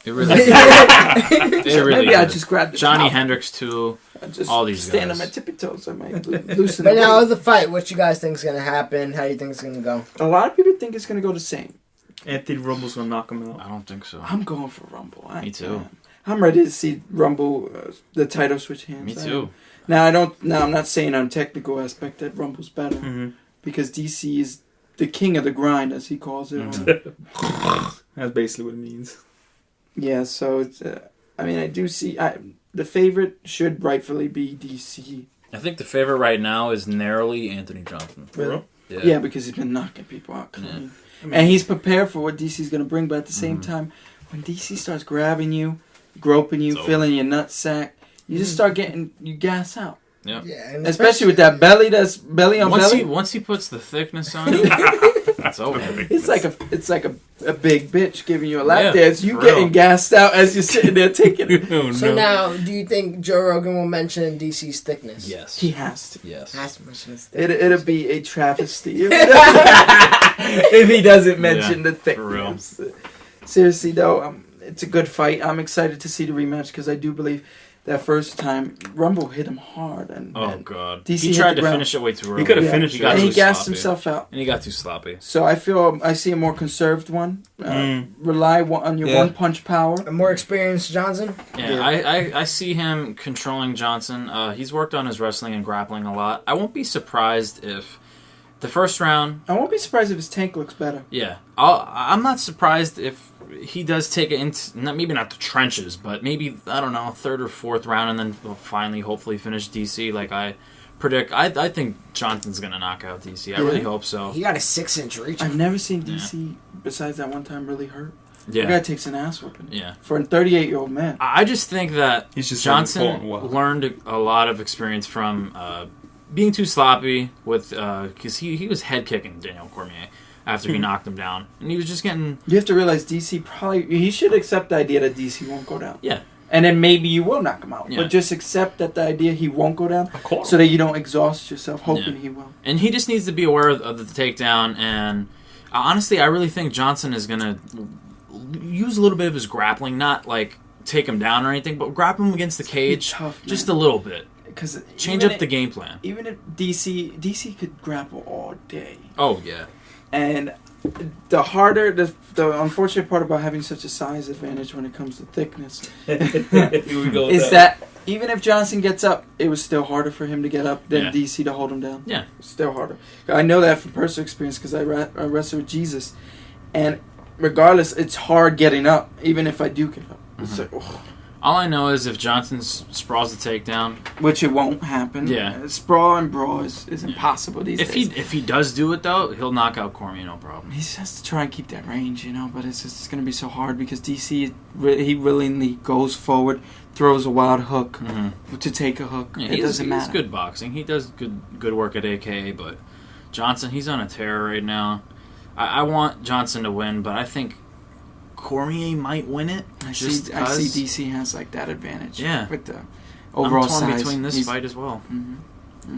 It really. It really Maybe I did. just grabbed the Johnny towel. Hendricks too. I just all these stand guys. on my tippy toes. I might loosen But the now weight. the fight, what you guys think is gonna happen? How do you think it's gonna go? A lot of people think it's going to go the same. Anthony Rumble's gonna knock him out. I don't think so. I'm going for Rumble. Me too. I'm ready to see Rumble, the title switch hands. Me I too. am. Now I don't. Now I'm not saying on technical aspect that Rumble's better Mm-hmm. because DC is the king of the grind, as he calls it. That's basically what it means. Yeah. So it's. I mean, I do see. The favorite should rightfully be DC. I think the favorite right now is narrowly Anthony Johnson. Really? Yeah. Yeah, because he's been knocking people out clean. Yeah. And he's prepared for what DC's going to bring, but at the same Mm-hmm. time, when DC starts grabbing you, groping you, It's filling your nutsack, you just start getting, you gas out. Yeah. Yeah, and Especially with that belly that's belly on Once belly. he puts the thickness on you, it's over. It's like a big bitch giving you a lap Yeah, dance. You for getting real. gassed out as you're sitting there taking it. Oh, So no. now, do you think Joe Rogan will mention DC's thickness? Yes. He has to. Yes. Has to mention his thickness. It'll be a travesty if he doesn't mention Yeah, the thing. for real. Seriously though, it's a good fight. I'm excited to see the rematch because I do believe that first time Rumble hit him hard and, Oh and god. DC He hit tried the to ground. finish it way too early. He could have Yeah. finished He it. got and he too gassed sloppy. himself out. And he got too sloppy. So I see a more conserved one. Rely on your Yeah. one punch power. A more experienced Johnson? Yeah, I see him controlling Johnson. He's worked on his wrestling and grappling a lot. I won't be surprised if the first round. I won't be surprised if his tank looks better. Yeah, I'm not surprised if he does take it into maybe not the trenches, but maybe I don't know, third or fourth round, and then we'll finally hopefully finish DC like I predict. I think Johnson's gonna knock out DC. I really hope so. He got a 6-inch reach. I've never seen DC besides that one time really hurt. The guy Yeah, takes an ass whooping. yeah. For a 38-year-old man. I just think that He's just Johnson fallen well. learned a lot of experience from being too sloppy with because he was head kicking Daniel Cormier after he knocked him down, and he was just getting You have to realize he should accept the idea that DC won't go down. yeah. And then maybe you will knock him out. Yeah. But just accept that the idea he won't go down course. so that you don't exhaust yourself hoping Yeah. he will. And he just needs to be aware of the takedown. And honestly, I really think Johnson is going to use a little bit of his grappling, not like take him down or anything, but grapple him against the cage tough, man. just a little bit. Because Change up the game plan. Even if DC could grapple all day. Oh, yeah. And the unfortunate part about having such a size advantage when it comes to thickness Here we go. is that even if Johnson gets up, it was still harder for him to get up than Yeah. DC to hold him down. Yeah. Still harder. I know that from personal experience because I wrestled with Jesus. And regardless, it's hard getting up, even if I do get up. It's like, ugh. All I know is if Johnson sprawls the takedown, Which it won't happen. Yeah. Sprawl and brawl is impossible these days. if he does do it though, he'll knock out Cormier, no problem. He just has to try and keep that range, but it's going to be so hard because DC, he willingly goes forward, throws a wild hook to take a hook. Yeah, it doesn't he's matter. good boxing. He does good work at AKA, but Johnson, he's on a tear right now. I want Johnson to win, but I think Cormier might win it. I just see 'cause DC has like that advantage. Yeah. With the overall I'm torn size. between this He's- fight as well.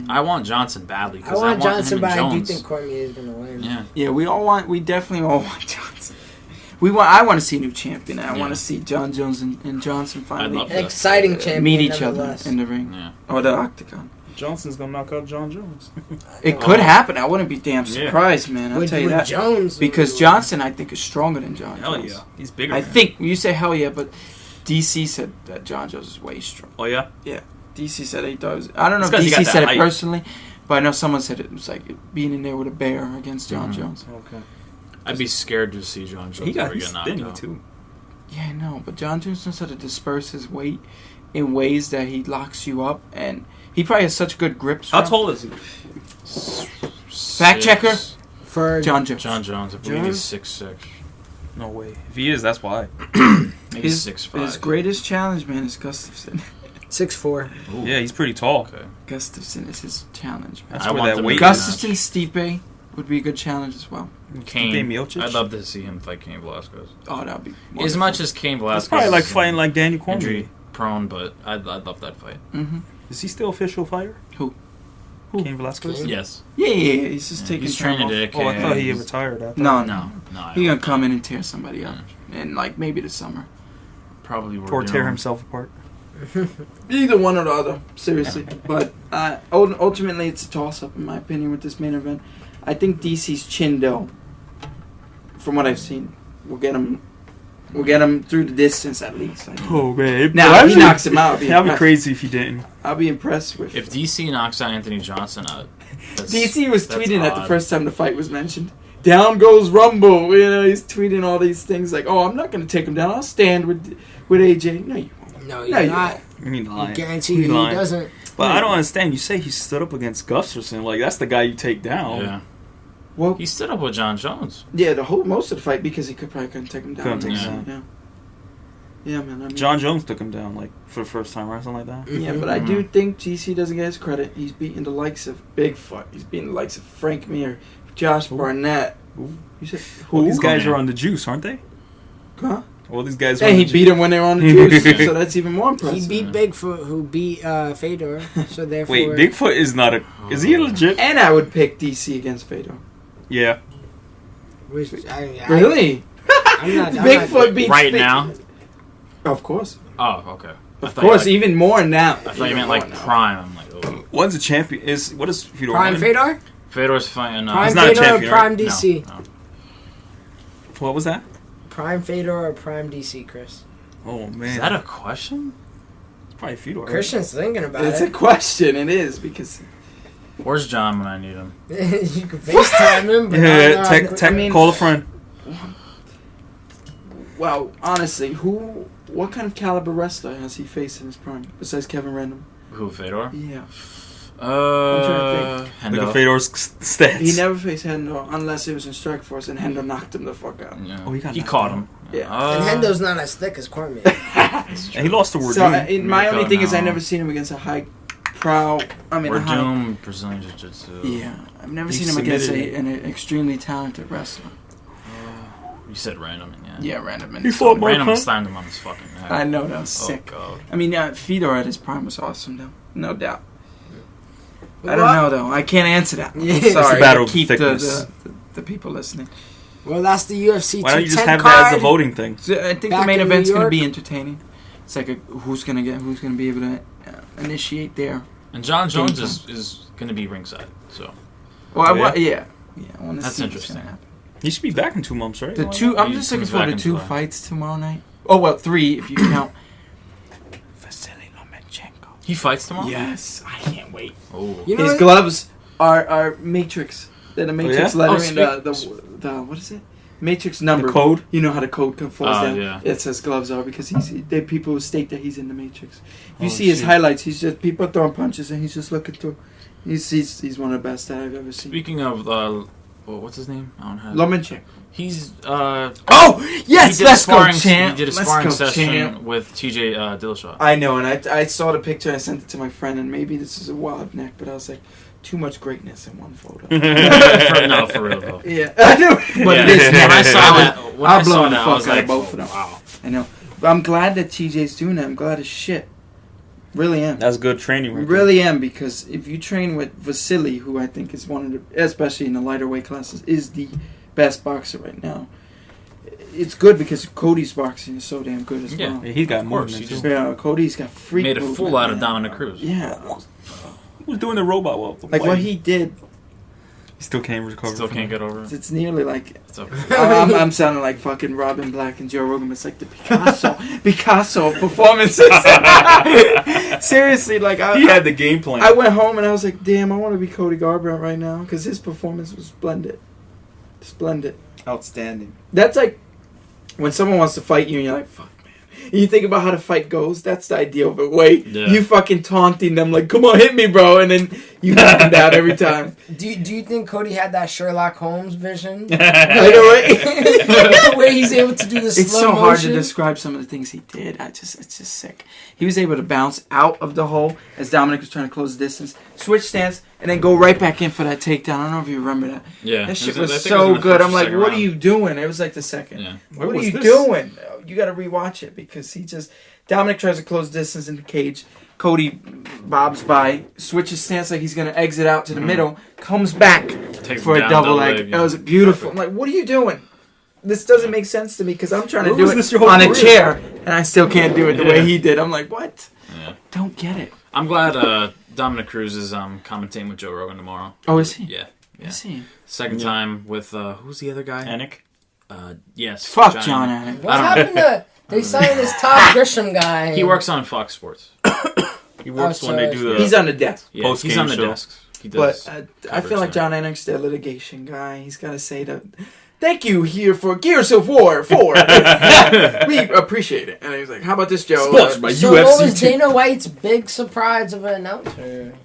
I want Johnson badly I because want Johnson, him but and I do Jones. think Cormier is going to win. Yeah, Yeah, we definitely all want Johnson. I want to see a new champion. I Yeah. want to see John Jones and Johnson finally love An exciting champion. meet each other nonetheless. in the ring yeah. or the octagon. Johnson's gonna knock out John Jones. It could happen. I wouldn't be damn Yeah. surprised, man. I'll With, tell you with that. Jones. Because Johnson, I think, is stronger than John Hell Jones. yeah, he's bigger. I than him. think you say hell yeah, but DC said that John Jones is way strong. Oh yeah. DC said he thought it was, I don't know It's if 'cause he DC got that said it height. personally, but I know someone said it was like being in there with a bear against John Jones. Okay. I'd be scared to see John Jones ever He's get knocked thinny out. too. Yeah, I know, but John Jones knows how to disperse his weight in ways that he locks you up, and he probably has such good grips. How tall is he? Fact checker? For John Jones. John Jones, I believe Jones? he's 6'6". No way. If he is, that's why. Maybe His 6'5". greatest challenge, man, is Gustafson. 6'4". Yeah, he's pretty tall. Okay. Gustafson is his challenge, man. That's I where want that them weight. to Gustafson Stipe would be a good challenge as well. Kane. Stipe Miocic? I'd love to see him fight Cain Velasquez. Oh, that would be As wonderful. much as Cain Velasquez That's probably like is fighting like Daniel Cormier. injury prone, but I'd love that fight. Mm-hmm. Is he still official fighter? Who? Cain Velasquez? Cain? Yes. Yeah, he's just Yeah, taking he's time training off. to Oh, I thought he He's- retired. I thought- No, No, I He don't. gonna come in and tear somebody up, and like maybe the summer. Probably we're Or tear doing- himself apart. Either one or the other, seriously. But ultimately, it's a toss-up in my opinion with this main event. I think DC's chin, though, from what I've seen, will get him through the distance at least. I think. Oh man! Now, if he knocks him out, I'll be That'd be impressed. crazy if he didn't. I'll be impressed with. If DC knocks out Anthony Johnson out, DC was that's tweeting at the odd. first time the fight was mentioned. Down goes Rumble. He's tweeting all these things like, "Oh, I'm not going to take him down. I'll stand with AJ." No, you won't. No, No, you're you not. I mean, I lying. guarantee He you he lying. doesn't. But I don't understand. You say he stood up against Gustafson. Like that's the guy you take down. Yeah, Well, he stood up with John Jones. yeah, most of the fight because he couldn't take him down. Couldn't take him Yeah. Yeah, man. I mean, John Jones took him down like for the first time or something like that. Yeah, but I do think GC doesn't get his credit. He's beaten the likes of Bigfoot. He's beaten the likes of Frank Mir, Josh Barnett, You said All who? these guys Conan. are on the juice, aren't they? Huh? All these guys. Are Hey, on he the beat him when they were on the juice, so that's even more impressive. He beat Bigfoot, who beat Fedor. So therefore, Wait, Bigfoot is not a. Is he legit? And I would pick DC against Fedor. Yeah. Really? I'm not, Bigfoot beats Right Fedor. now? Of course. Oh, okay. Of course, even more now. I thought you meant like prime. I'm like, oh. One's a champion. What is Fedor? Prime win? Fedor? Fedor's fighting. Prime He's not a Fedor or champion, Prime right? DC? No. What was that? Prime Fedor or Prime DC, Chris? Oh man. Is that a question? It's probably Fedor. right? Christian's thinking about It's a it. question. It is because Where's John when I need him? You can FaceTime him, but Yeah, not, tech, I mean- call a friend. well, honestly, what kind of caliber wrestler has he faced in his prime besides Kevin Random? Who, Fedor? Yeah, Hendo. Look at Fedor's stats. he never faced Hendo unless it was in Strikeforce, and Hendo knocked him the fuck out. Yeah. Oh, he got knocked caught out. him. Yeah. and Hendo's not as thick as Cormier. And he lost to Wardum. So my only thing is I no. never seen him against a high prow. I mean, We're a high. doomed Brazilian Jiu-Jitsu. Yeah, I've never He seen him against submitted an extremely talented wrestler. You said random, yeah. Yeah, Random. He fought Mark Random Hunt. slammed him on his fucking neck. I know that was Oh, sick. God. I mean, Fedor at his prime was awesome, though, no doubt. I Well, don't know though. I can't answer that. Yeah. I'm It's sorry. the battle of keep thickness. the people listening. Well, that's the UFC 210 Why don't you just have card. that as a voting thing? So I think Back the main in event's New going to York. be entertaining. It's like who's going to be able to initiate there. And John Jones Game is going to be ringside, so. Well, Oh, yeah. I want to That's see interesting. what's gonna happen. He should be back in 2 months, right? The two. I'm He just looking comes for back the in 2 July. fights tomorrow night. Oh well, 3 if you count. Vasily Lomachenko. He fights tomorrow? Yes, I can't wait. Oh. You know His what? gloves are matrix. They're the matrix yeah? lettering. Oh, The what is it? Matrix number. The code? You know how the code falls down. Yeah. It says gloves are because they people who state that he's in the matrix. If you Oh, see his shit. highlights, he's just people throwing punches and he's just looking through. He's one of the best that I've ever seen. Speaking of, what's his name? I don't have. Lomachenko. He's Oh yes, he did let's a sparring, go, champ. He did a Let's sparring go, session champ. with TJ Dillashaw. I know, and I saw the picture. I sent it to my friend, and maybe this is a wild neck, but I was like, too much greatness in one photo. No, for real though. Yeah, I know. But Yeah, it is. when I saw that, when I'll I blow saw the that, I fuck was out of like, both of them. wow. I know, but I'm glad that TJ's doing that. I'm glad as shit. Really am. That's good training, right? there. Really am, because if you train with Vasily, who I think is one of the, especially in the lighter weight classes, is the best boxer right now. It's good because Cody's boxing is so damn good as Yeah. well. Yeah, he's got Of course, movement, he too. just Yeah, Cody's got freak made a movement, fool out of man. Dominic Cruz. Yeah, He was doing the robot well. like what he did. He still can't recover. Still from can't it. get over it. It's nearly like It's okay. I'm sounding like fucking Robin Black and Joe Rogan. It's like the Picasso of performances. Seriously, like He had the game plan. I went home and I was like, damn, I want to be Cody Garbrandt right now because his performance was splendid. Outstanding. That's like when someone wants to fight you and you're like, fuck, man. And you think about how the fight goes, that's the idea of it. Wait, Yeah. you fucking taunting them like, come on, hit me, bro. And then you knock them down every time. Do you think Cody had that Sherlock Holmes vision? I know, right? Where he's able to do this It's slow so hard to motion? describe some of the things he did. It's just sick. He was able to bounce out of the hole as Dominic was trying to close the distance, switch stance, and then go right back in for that takedown. I don't know if you remember that. Yeah. That shit I was think it so in the good. first I'm or like, second what are round. you doing? It was like the second. Yeah. What Where are was you this? doing? You got to rewatch it because Dominic tries to close distance in the cage. Cody bobs by, switches stance like he's going to exit out to the middle, comes back Takes for him a down, double leg. yeah. That was beautiful. I'm like, what are you doing? This doesn't make sense to me because I'm trying to Where do was it this your whole on a career? chair and I still can't do it the way Yeah. he did. I'm like, what? Yeah. Don't get it. I'm glad Dominic Cruz is commentating with Joe Rogan tomorrow. Oh, is he? Yeah. Yeah. Is he? Second time with who's the other guy? Anik. Yes. Fuck John Anik. What I don't happened to... They signed this Todd Grisham guy. He works on Fox Sports. He works Oh, when they so do the. He's on the desk. Yeah, he's Post-game on the show. desk. He But does. I coverage feel like there. John Anik's the litigation guy. He's got to say that. Thank you here for Gears of War 4. We appreciate it. And he's like, how about this, Joe? Sponsored by So what was UFC 2. Dana White's big surprise of an announcer?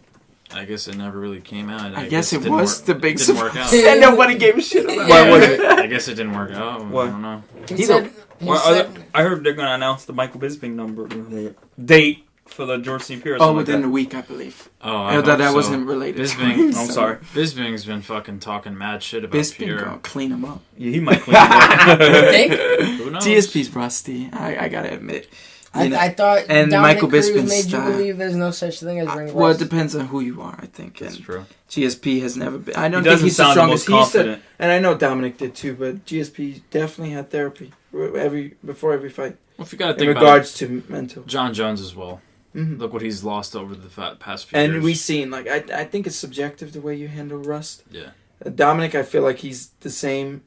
I guess it never really came out. I guess it didn't was work- the big didn't work surprise. out. And nobody gave a shit about Why it. was it? I guess it didn't work out. Why? I don't know. He said... I heard they're gonna announce the Michael Bisping date for the George St. Pierre. Oh, within a week, I believe. Oh, I thought that wasn't related. Bisping, I'm sorry. Bisping's been fucking talking mad shit about Bisping Pierre. gonna clean him up. Yeah, he might clean it up. You think? Who knows? GSP's rusty. I gotta admit. You know, I thought and Dominic Michael Cruz Bisping's made you style. believe there's no such thing as ring well, it rust. depends on who you are, I think. That's And true. GSP has never been. I don't He think doesn't he's the sound the most strongest. confident. And I know Dominic did too, but GSP definitely had therapy before every fight Well, if you gotta in think regards to mental. about John Jones as well. Mhm. Look what he's lost over the past few years. And we've seen, like, I think it's subjective the way you handle rust. Yeah. Dominic, I feel like he's the same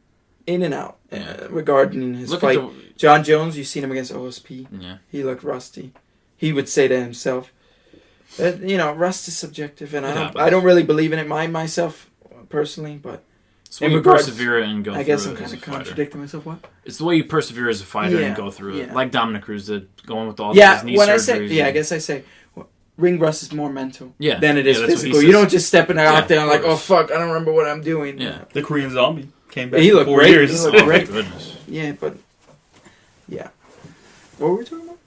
in and out Yeah. regarding his Look fight. at John Jones, you've seen him against OSP. yeah. He looked rusty. He would say to himself, rust is subjective, and It happens. I don't really believe in it myself personally, but It's the way in you regards- persevere and go I through guess it I'm as kind a of fighter. contradicting myself. What? It's the way you persevere as a fighter Yeah, and go through it. yeah. Like Dominic Cruz did, going with all Yeah, his knee when surgeries. I say, I and- guess I say, ring rust is more mental Yeah. than it is Yeah, that's what he physical. You says. don't just stepping out Yeah, there and of like, oh course. fuck, I don't remember what I'm doing. Yeah. The Korean Zombie came back He for looked 4 great. years. He looked Oh, great. my goodness. Yeah, but yeah. What were we talking about?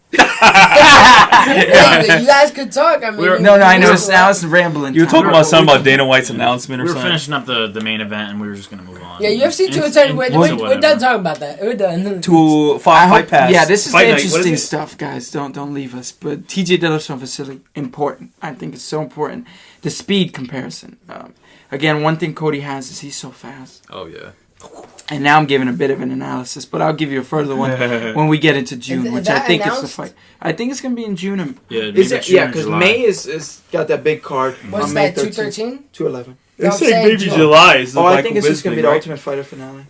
Hey, you guys could talk. I mean, No, I know. you It's now it's rambling. You were time. talking about something about Dana White's announcement or We were something. finishing up the main event and we were just going to move on. Yeah, UFC In- 210. in- We're into done whatever. talking about that. We're done. To I fight hope- pass. Yeah, this is Fight the night. What interesting is it? stuff, guys. Don't leave us. But TJ Dillashaw Vasily, important. I think it's so important. The speed comparison. Again, one thing Cody has is he's so fast. Oh, yeah. And now I'm giving a bit of an analysis, but I'll give you a further one when we get into June, Is which I that think is the announced? fight. I think it's gonna be in June. Yeah, Is maybe it? June Yeah, or because July. May is got that big card. What's on May that? 213. 211. No, I'm It's like saying maybe June. July is the Oh, I Michael think it's just gonna be Bisping, the right? Ultimate Fighter finale.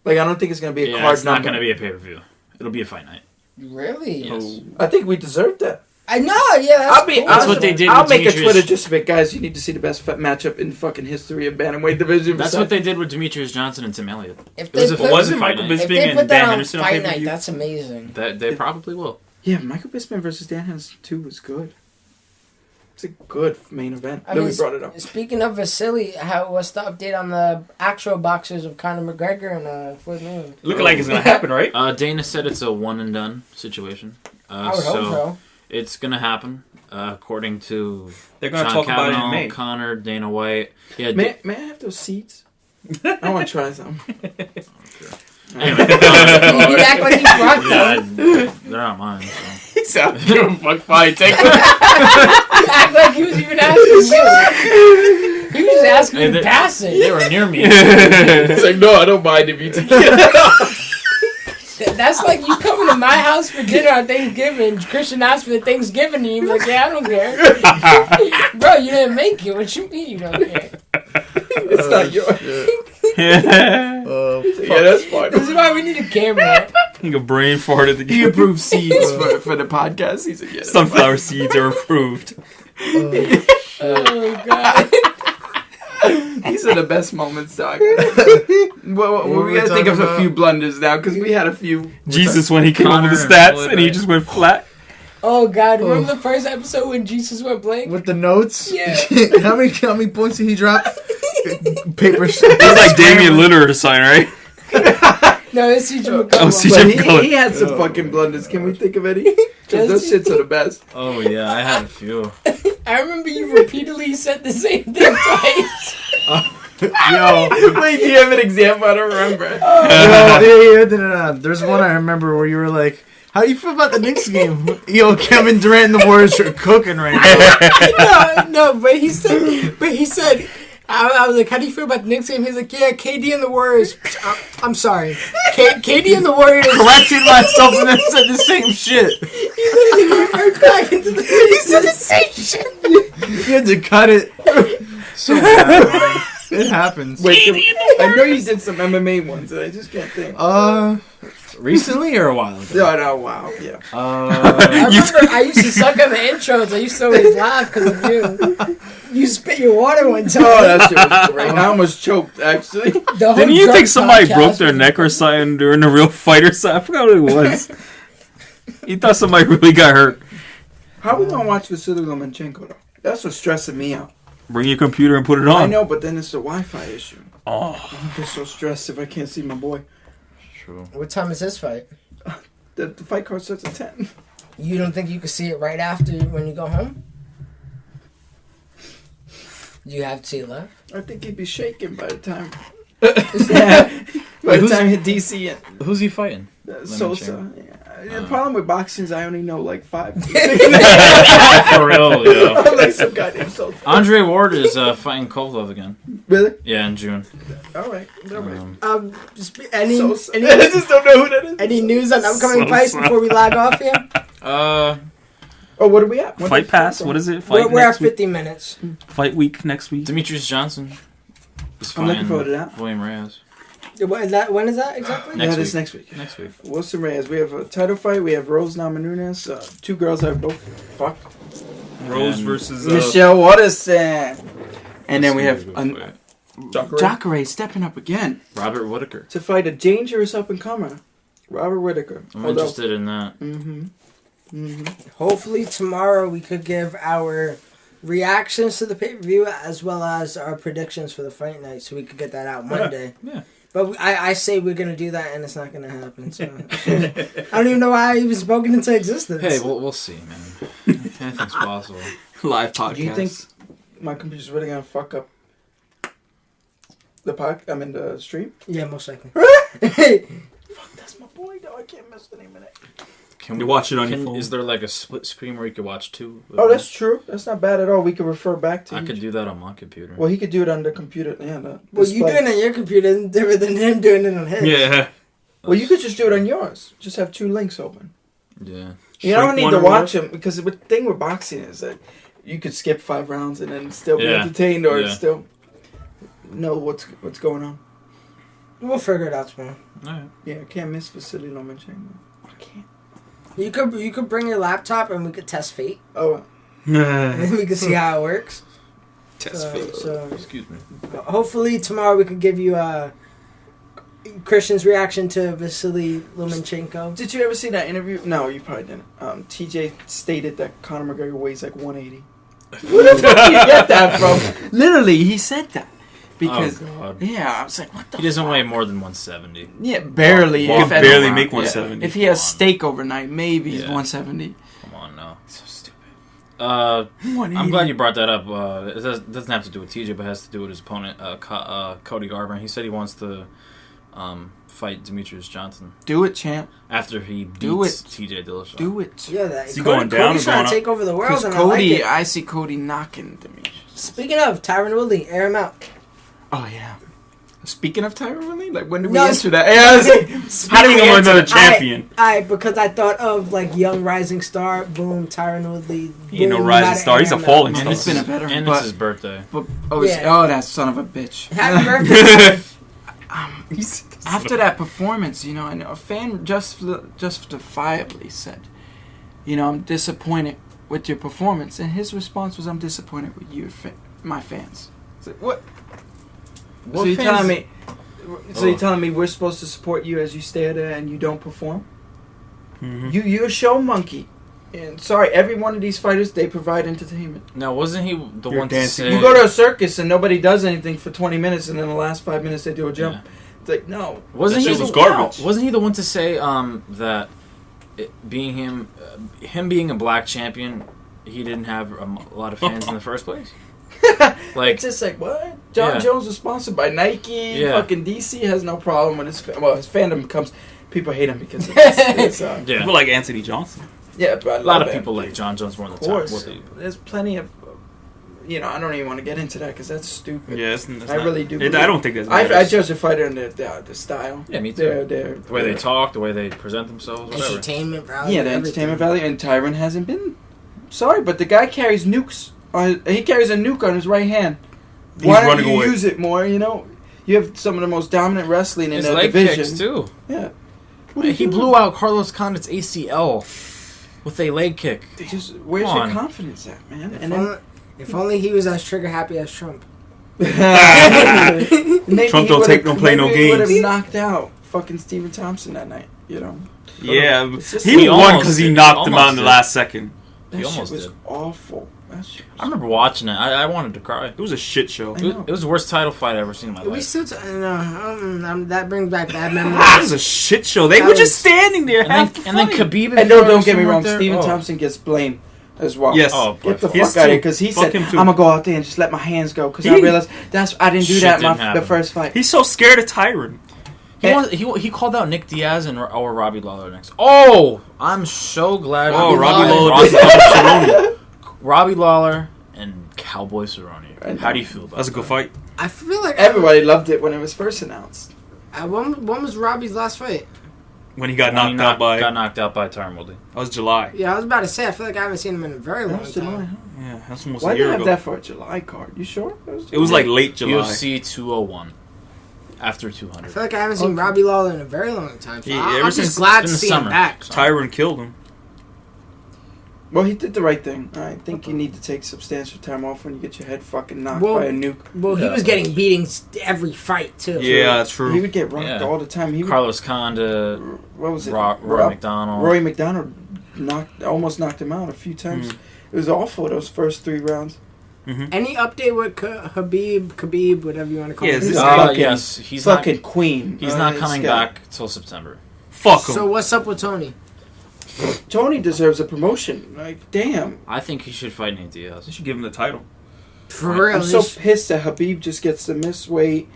Like I don't think it's gonna be a Yeah, card it's not number. going to be a pay-per-view. It'll be a fight night. Really? Yes. I think we deserve that. I know. Yeah, that's I'll be. cool. That's what they did I'll with make a Demetrius. Twitter just a bit, guys. You need to see the best matchup in fucking history of bantamweight division. That's what they did with Demetrius Johnson and Tim Elliott. If It was they a- put, was Wasn't a fight Michael night. if Bisping they and put that Dan on Henderson on fight night, pay-per-view? that's amazing. They probably will. Yeah, Michael Bisping versus Dan Henderson 2 was good. It's a good main event. I Louis mean, brought it up. Speaking of Vasily, what's the update on the actual boxers of Conor McGregor and Floyd Mayweather? Looking like it's gonna happen, right? Dana said it's a one and done situation. I would hope so. It's gonna happen, according to They're gonna Sean talk about it in Cavanaugh, May. Connor, Dana White. Yeah. May I have those seeds? I want to try some. Anyway, You act like you brought yeah, them. they're not mine. So. He's out. Fuck, fine. Take You act like he was even asking you. He was just asking Hey, you to they- pass it. They were near me. It's like, no, I don't mind if you take it. That's like you coming to my house for dinner on Thanksgiving. Christian asked for the Thanksgiving, and you're like, yeah, I don't care. Bro, you didn't make it. What you mean you don't care? It's not yours. Yeah. Yeah, that's fine. This is why we need a camera. Think a brain farted to He get approved seeds for the podcast. He said, yeah. sunflower seeds are approved. Oh, God. These are the best moments, dog. Well, were we we gotta think of talking a about? few blunders now because we had a few. Jesus when he came up with the Connor and stats and he Floyd, just went flat. Oh, God. Remember the first episode when Jesus went blank? With the notes? Yeah. how many points did he drop? Paper. It was like Damian Lillard or something, right? No, it's CJ Oh, McCollum. CJ But McCollum. he had some fucking blunders. Can we think of any? Because those shits are the best. Oh yeah, I had a few. I remember you repeatedly said the same thing twice. Yo, Wait, do you have an example? I don't remember. no. There's one I remember where you were like, "How do you feel about the Knicks game?" Yo, Kevin Durant and the Warriors are cooking right now. No, but he said, I was like, how do you feel about the Knicks game? He's like, yeah, KD and the Warriors. I'm sorry. KD and the Warriors. Corrected myself and then said the same shit. He went right back into the He said the same shit. You had to cut it. So bad, man. It happens. Wait, I know you did some MMA ones, and I just can't think. Recently or a while ago? No, wow, yeah. I remember I used to suck on the intros. I used to always laugh because of you. You spit your water one time. Oh, that shit was great. I almost choked, actually. The whole Didn't you drunk think somebody podcast broke their was- neck or something during the real fight or something? I forgot what it was. You thought somebody really got hurt. How we gonna watch Vasily Lomachenko, though? That's what's stressing me out. Bring your computer and put it on. I know, but then it's a Wi-Fi issue. Oh, I get so stressed if I can't see my boy. True. What time is this fight? The fight card starts at 10. You don't think you could see it right after when you go home? Do you have to see it live? I think he'd be shaking by the time. By the time he hit DC and Who's he fighting? Sosa. Yeah. The problem with boxing is I only know like 5. For real, yeah. I'm like some goddamn Sosa. Andre Ward is fighting Kovalev again. Really? Yeah, in June. All right. Just any Sosa. I just don't know who that is. any news on upcoming fights before we log off here? Oh, what are we at? Fight Pass. What is it? Fight We're at next week. 50 minutes. Fight week next week. Demetrius Johnson is I'm looking fighting forward to that. William Reyes When is that exactly? Next This week. next week. next week. Wilson Reyes. We have a title fight. We have Rose Namajunas. 2 girls that are both fucked. Rose And versus Michelle Watterson. And then we have Fight. Jacare stepping up again. Robert Whitaker. To fight a dangerous up-and-comer. Robert Whitaker. I'm interested in that. Hopefully tomorrow we could give our reactions to the pay-per-view as well as our predictions for the fight night, so we could get that out Monday. Yeah. But I say we're gonna do that, and it's not gonna happen. So I don't even know why I even spoken into existence. Hey, we'll see, man. Anything's possible. Live podcast. Do you think my computer's really gonna fuck up the stream? Yeah, most likely. Fuck, that's my boy, though. I can't miss the name of it. Can You watch it on your phone. Is there like a split screen where you could watch 2? Oh, that's true. That's not bad at all. We could refer back to I each. could do that on my computer. Well, he could do it on the computer. Yeah, Well, you doing it on your computer is different than him doing it on his. Yeah. Well, you could just do it on yours. Just have 2 links open. Yeah. You don't Shrink need one to or watch more. them because the thing with boxing is that you could skip 5 rounds and then still be Yeah. entertained or Yeah. still know what's going on. We'll figure it out tomorrow. Alright. Yeah, I can't miss Vasily Lomachenko. I can't. You could bring your laptop and we could test fate, Oh, and we could see how it works. Test fate. So Excuse me. hopefully tomorrow we could give you Christian's reaction to Vasily Lomachenko. did you ever see that interview? No, you probably didn't. TJ stated that Conor McGregor weighs like 180. Where the fuck do you get that from? Literally, he said that. Because, Oh, God. yeah, I was like, what the He doesn't fuck? weigh more than 170. Yeah, barely. You If can at barely all. make Yeah. 170. If he has steak overnight, maybe he's Yeah. 170. Come on now. So stupid. I'm 180. glad you brought that up. It doesn't have to do with TJ, but it has to do with his opponent, Cody Garbrandt. He said he wants to fight Demetrius Johnson Do it, champ. after he Do beats it. TJ Dillashaw. Do it. Yeah, that Is he going down Cody's or trying going to up? take over the world, Because and Cody, I like it. I see Cody knocking Demetrius. Speaking of Tyron Woodley, air him out. Oh, yeah. Speaking of Tyron Woodley, like, when did No, we enter that? Yeah, I was like, How do we enter know another that? champion? Because I thought of like young rising star, boom, Tyron Woodley. He ain't no boom, rising gotta star, he's air a him falling out. star. And it's been a veteran, And but, it's his birthday. but Yeah. that son of a bitch. Happy birthday! After that performance, you know, I know a fan justifiably said, you know, I'm disappointed with your performance, and his response was, I'm disappointed with you, my fans. It's like, what? So you're telling me? So you're Oh. telling me we're supposed to support you as you stay there and you don't perform? Mm-hmm. You're a show monkey. And sorry, every one of these fighters they provide entertainment. Now, wasn't he the You're one to dancing. say... You go to a circus and nobody does anything for 20 minutes, and then the last 5 minutes they do a jump. Yeah. It's like no. Wasn't That he shit was the- garbage. Wasn't he the one to say that being him being a black champion, he didn't have a lot of fans in the first place? Like, It's just like what? John Yeah. Jones was sponsored by Nike. Yeah. Fucking DC has no problem with his. His fandom comes. People hate him because it's yeah, People like Anthony Johnson. yeah. But I a lot love of it. people like John Jones more than Of the top. course, there's plenty of. You know, I don't even want to get into that because that's stupid. Yeah, I really do. I don't think that's. I judge a fighter in the style. Yeah, me too. Their The way they talk, the way they present themselves, whatever. Entertainment value. Yeah, the entertainment value, and Tyron hasn't been. Sorry, but the guy carries nukes. He carries a nuke on his right hand. He's Why don't running you away. use it more? You know, you have some of the most dominant wrestling in His the leg division. kicks too. Yeah. He blew out Carlos Condit's ACL with a leg kick. Just where's Come your on. confidence at, man? If only he was as trigger happy as Trump. Maybe Trump he don't would've- don't play no maybe he would have games. knocked out fucking Stephen Thompson that night. You know, Yeah, It's just- he He won almost because he did. knocked him out Almost in the did. last second. that He shit almost was did. awful. I remember watching it. I wanted to cry. It was a shit show. It was the worst title fight I've ever seen in my We life. still, that brings back bad It memories. was a shit show. They That were was- just standing there. half the And then fight. Khabib And no, don't Ferguson get me weren't wrong. there? Stephen Oh. Thompson gets blamed as well. Yes. Oh, Get the His fuck out of here, too. because he Fuck said, him "I'm too. gonna go out there and just let my hands go," because I He- realized I didn't do Shit that didn't the happen. first fight. He's so scared of Tyron. He called out Nick Diaz and or Robbie Lawler next. Oh, I'm so glad. Oh, Robbie Lawler. Lawler just Cerrone. Robbie Lawler and Cowboy Cerrone. How do you feel about That's a good fight. I feel like Everybody loved it when it was first announced. When was Robbie's last fight? When he got When he knocked got knocked out by Tyron Woodley. That was July. Yeah, I was about to say. I feel like I haven't seen him in a very long time. Yeah, that's almost Why a did they year have ago. that for a July card? You sure? It was like late July. UFC 201. After I 200. feel like I haven't seen Robbie Lawler in a very long time. So Yeah, I'm ever just since glad it's to been see the him summer. back. Tyron killed him. Well, he did the right thing. I think you need to take substantial time off when you get your head fucking knocked Well, by a nuke. Well, he Yeah. was getting beatings every fight too. Yeah, that's He true. would get rocked Yeah. all the time. He would, Carlos Condit, what was it? Roy McDonald. Roy McDonald almost knocked him out a few times. It was awful those first 3 rounds. Any update with Khabib, whatever you want to call Yeah, him? is this fucking- yes, he's fucking not. queen. He's not This coming guy. back till September. Fuck him. So what's up with Tony? Tony deserves a promotion. Like, damn. I think he should fight Nate Diaz. They should give him the title. For real, I'm so pissed that Habib just gets to miss weight,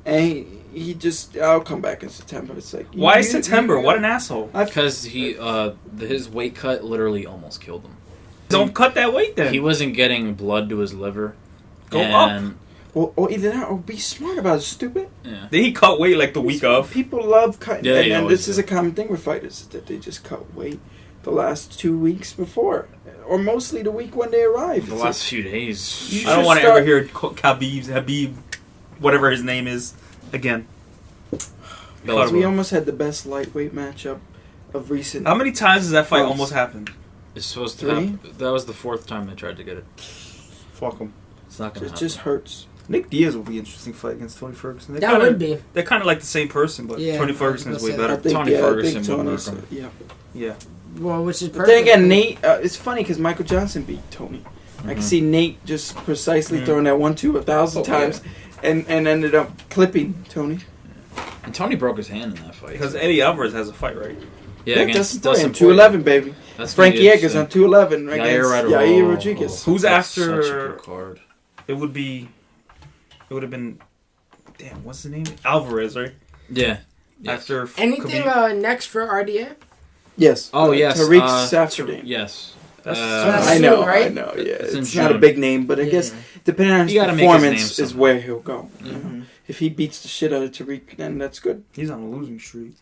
and he just. I'll come back in September. It's like Why September? What an asshole. Because his weight cut literally almost killed him. Don't cut that weight then. He wasn't getting blood to his liver. Go and, Or either that, or be smart about it, stupid. Yeah. Then he cut weight like the week of. People love cutting, Yeah, they and always this do. is a common thing with fighters, is that they just cut weight the last 2 weeks before, or mostly the week when they arrive. The It's last few days. You I don't should want to start- ever hear Habib, whatever his name is, again. like, we almost had the best lightweight matchup of recent. How many times has that fight Well, almost happened? It's supposed to 3? happen. That was the 4th time they tried to get it. Fuck him. It's not going It to happen. just hurts. Nick Diaz will be an interesting fight against Tony Ferguson. that would be. They're kind of like the same person, but Yeah, Tony I Ferguson was is way gonna say better. that. Tony Ferguson would Tony's, murk him. yeah. Yeah. Well, which is But perfect. then again, Nate. It's funny because Michael Johnson beat Tony. I can Mhm. see Nate just precisely throwing that 1-2 1,000 Oh, yeah. times, and ended up clipping Tony. And Tony broke his hand in that fight. Because Eddie Alvarez has a fight, right? yeah, against Dustin Dustin Poirier, 211, Poirier. baby. That's Frankie gonna be Edgar's on 211 Yair against Rodriguez. Yair Rodriguez. Who's That's after- Such a good card. It would have been. Damn, what's the name? Alvarez, right? Yeah. Yes. After Anything Khabib. next for RDA? Yes. Oh, yes. Tariq uh, Safdie. Yes. That's- that's I know, soon, right? I know. Yeah, It's it's, in not a June. big name, but I guess depending on his You gotta make his name performance is somehow. where he'll go. you know? Mhm. If he beats the shit out of Tariq, then that's good. He's on a losing streak.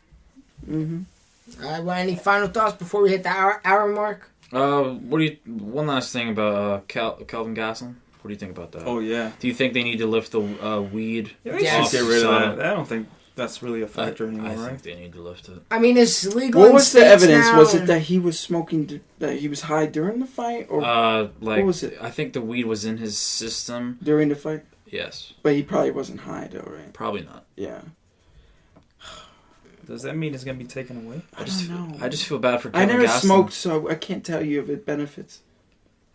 Mm-hmm. All right. Well, any final thoughts before we hit the hour mark? What do you? One last thing about Kelvin Gastelum. What do you think about that? Oh yeah. Do you think they need to lift the weed? Yeah, they Yeah. should get rid of off that. I don't think that's really a factor anymore, I right? think they need to lift it. I mean, it's legal. What in was the states evidence? now, Was it and- that he was smoking? That he was high during the fight, or Like what was it? I think the weed was in his system. during the fight? Yes, But he probably wasn't high, though, right? probably not. Yeah. Does that mean it's gonna be taken away? I don't know. I just feel bad for I Kelvin never Gastelum. smoked, so I can't tell you if it benefits.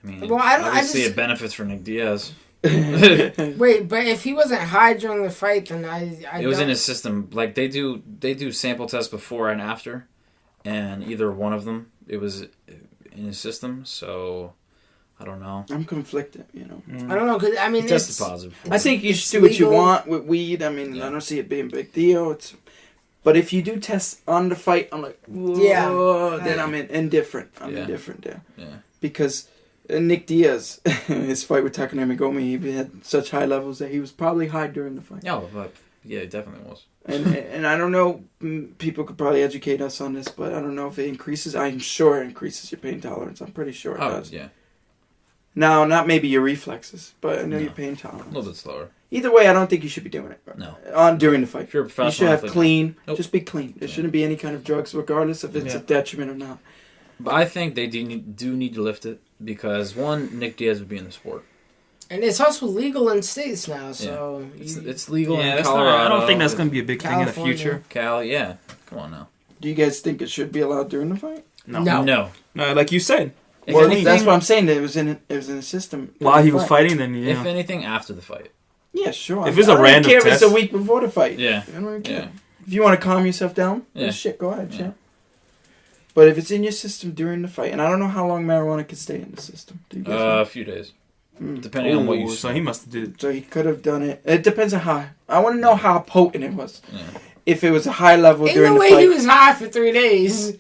I mean, Well, I don't- I obviously just- it benefits for Nick Diaz. Wait, but if he wasn't high during the fight, then I It was don't- in his system. Like they do sample tests before and after, and either one of them it was in his system. So I don't know. I'm conflicted, you know. I don't know, because I mean, He tested it's, positive. for I it. think you It's should do what you legal. want with weed. I mean, Yeah. I don't see it being a big deal. But if you do test on the fight, I'm like, whoa, Yeah. then I'm indifferent. I'm Yeah. indifferent there. Yeah. Because Nick Diaz, his fight with Takanami Gomi, he had such high levels that he was probably high during the fight. Yeah, but yeah, it definitely was. And I don't know, people could probably educate us on this, but I don't know if it increases. I'm sure it increases your pain tolerance. I'm pretty sure it Oh does. yeah, Now, not maybe your reflexes, but I know No. your pain a tolerance. little bit slower. Either way, I don't think you should be doing it. No. During the fight. If you're a You should professional have athlete, clean. Nope. Just be clean. There Yeah. shouldn't be any kind of drugs, regardless if it's a Yeah. detriment or not. But I think they do need to lift it because one, Nick Diaz would be in the sport. and it's also legal in states now, so It's legal Yeah, in that's not, Colorado. I don't think that's gonna be a big thing in the California. future. Cal. Yeah, come on now. Do you guys think it should be allowed during the fight? No. No. No, like you said, If Well, anything, that's what I'm saying. It was in a system While he was Fight. fighting, then if yeah. anything, after the fight. Yeah, sure. If it's a I don't random care if test- it's a week before the fight. Yeah. I don't care. Yeah. If you want to calm yourself down, Yeah. shit, go ahead, Yeah. champ. But if it's in your system during the fight, and I don't know how long marijuana can stay in the system. Do you guys know? A few days, depending on what you. Ooh, so he must have did it. So he could have done it. It depends on how. I want to know how potent it was. Yeah. If it was a high level Ain't during no the way fight. he was high for 3 days.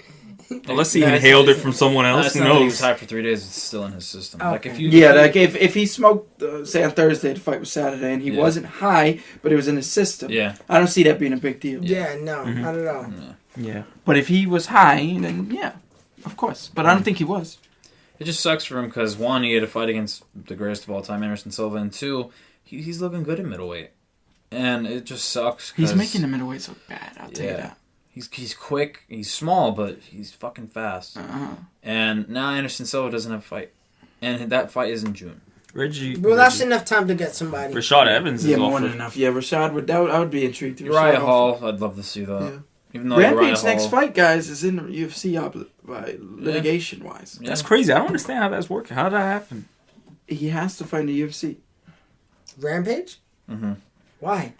Unless he No, it's- inhaled it from someone else. It's Who not that he was knows? high for 3 days. It's still in his system. Like if you. Yeah, like if he smoked, say on Thursday, the fight was Saturday, and he Yeah. wasn't high, but it was in his system. Yeah. I don't see that being a big deal. Yeah, no, not at all. Yeah. But if he was high, then yeah, of course. But I don't think he was. It just sucks for him because one, he had a fight against the greatest of all time, Anderson Silva, and two, he's looking good at middleweight, and it just sucks. He's 'cause- making the middleweights look bad. I'll tell you that. He's quick, he's small, but he's fucking fast. Uh-huh. And now Anderson Silva doesn't have a fight, and that fight is in June. Reggie. Well, that's enough time to get somebody. Rashad Evans is Yeah, more offered. than enough. Yeah, Rashad would. I would be intrigued. Uriah Rashad Hall, I'd love to see that. Yeah. Even though Uriah Rampage's Hall, next fight, guys, is in the UFC by litigation wise. Yeah. That's crazy. I don't understand how that's working. How did that happen? He has to fight in the UFC. Rampage? Mhm. Why?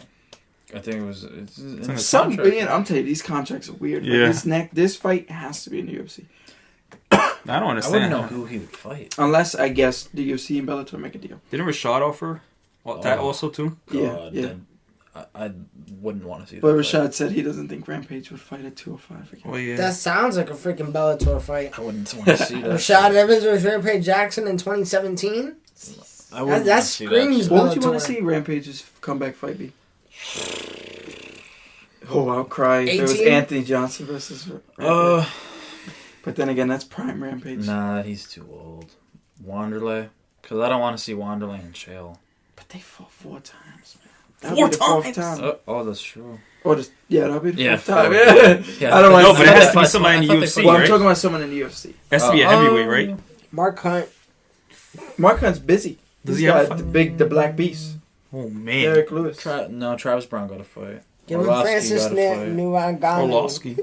I think it was. It's in in his Some, contract. I'm telling you, these contracts are weird. Yeah. This fight has to be in the UFC. I don't I understand. wouldn't know who he would fight. Unless, I guess, the UFC and Bellator make a deal. Didn't Rashad offer that Oh. also too? Yeah, God, yeah. then I wouldn't want to see that. But fight. Rashad said he doesn't think Rampage would fight at 205 again. Well, yeah. That sounds like a freaking Bellator fight. I wouldn't want to see that. Rashad Evans versus Rampage Jackson in 2017? I wouldn't That want to see screams shit. What would you want Bellator. to see Rampage's comeback fight be? Oh, I'll cry if it was 18? Anthony Johnson versus Rampage. But then again, that's prime Rampage. Nah, he's too old. Wanderlei, because I don't want to see Wanderlei and Chael. But they fought 4 times, man. That'll Four be the fourth times? time. Oh, that's true. Or just, that'll be the Yeah, fourth time. four. Yeah. Yeah, I don't want No, but it I has thought to be they somebody in fought- the I thought they UFC, fought- Well, I'm right? talking about someone in the UFC. Has to be a heavyweight, right? Mark Hunt. Mark Hunt's busy. Does He's he have a got fight? the black beast. Oh man. Derek Lewis. Travis Brown got a fight. Give him Orlovsky Francis got a fight. Ngannou. Orlovsky.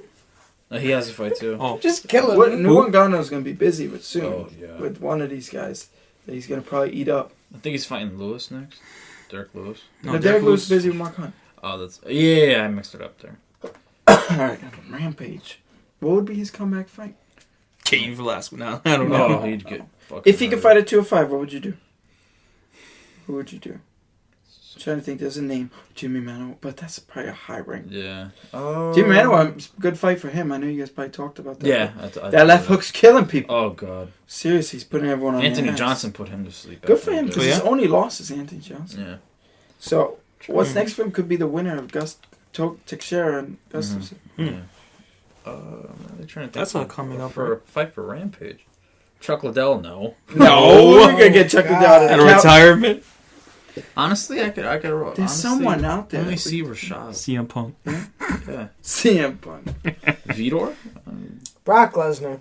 He has a fight too. Oh. Just kill him. What Ngannou is going to be busy with soon. Oh, yeah. With one of these guys that he's going to probably eat up. I think he's fighting Lewis next. Derek Lewis. No, Derek Lewis is busy with Mark Hunt. Oh, that's yeah. I mixed it up there. Alright, Rampage. What would be his comeback fight? Cain Velasquez. No, I don't know. Oh, he'd get fucking. If he could murdered. fight at 205, what would you do? Who would you do? I'm trying to think. There's a name. Jimmy Manuwa. But that's probably a high rank. Yeah. Jimmy Manuwa, good fight for him. I know you guys probably talked about that. Yeah. That left hook's killing people. Oh god. Seriously, he's putting everyone on Anthony their ass. Johnson put him to sleep. Good after for him, he because did. his only loss is Anthony Johnson. Yeah. So, what's next for him could be the winner of Teixeira and Gustafsson. Yeah. They're trying to think That's all coming up, for a fight for Rampage. Chuck Liddell, no. No, we're gonna get Chuck Liddell out of At the a couch. retirement. Honestly, I could. There's honestly, someone out there. Let me that see we- Rashad. CM Punk. Yeah. CM Punk. Vitor. Brock Lesnar.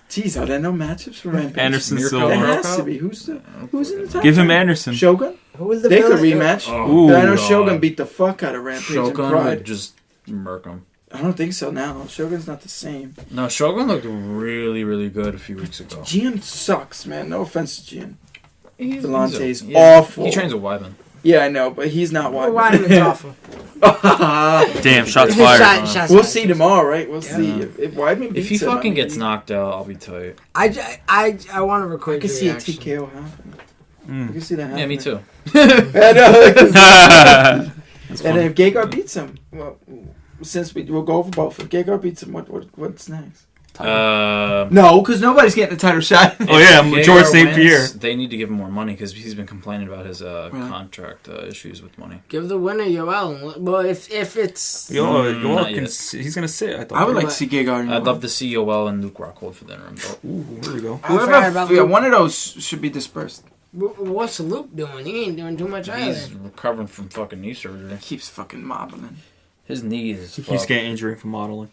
Jeez, are there no matchups for Rampage? Anderson Mirko Silva. There Mirko? has to be. Who's in the top? Give him 10? Anderson. Shogun? Who was the They could villain? rematch. Oh, I know God. Shogun beat the fuck out of Rampage and Shogun Pride. would just murk him. I don't think so now. Shogun's not the same. No, Shogun looked really, really good a few weeks ago. Gian sucks, man. No offense to Gian. He's Volante's yeah, awful. He trains with Wyman. Yeah, I know, but he's not Well, wide. Wyman's awful. Damn, shots fired. Shots We'll fired. see tomorrow, right? We'll see if Weidman beats If he him, fucking I mean, gets knocked out, I'll be tight. I want to record I can your see a reaction. TKO happen. I can see that happen. Yeah, me too. I know. And if Gegard beats him, well, since we'll go over both. If Gegard beats him, what's next? No, because nobody's getting the title shot. Oh yeah, If George Gegard St. Pierre. wins, They need to give him more money because he's been complaining about his contract issues with money. Give the winner Yoel. Well, if it's not yet. He's gonna sit. I thought. I would like to see Gegard. I'd love to see Yoel and Luke Rockhold for the interim belt. Ooh, there we go. Whoever, one of those should be dispersed. what's Luke doing? He ain't doing too much either. He's recovering from fucking knee surgery. Keeps fucking mobbling. His knee is He keeps fucked. getting injured from modeling.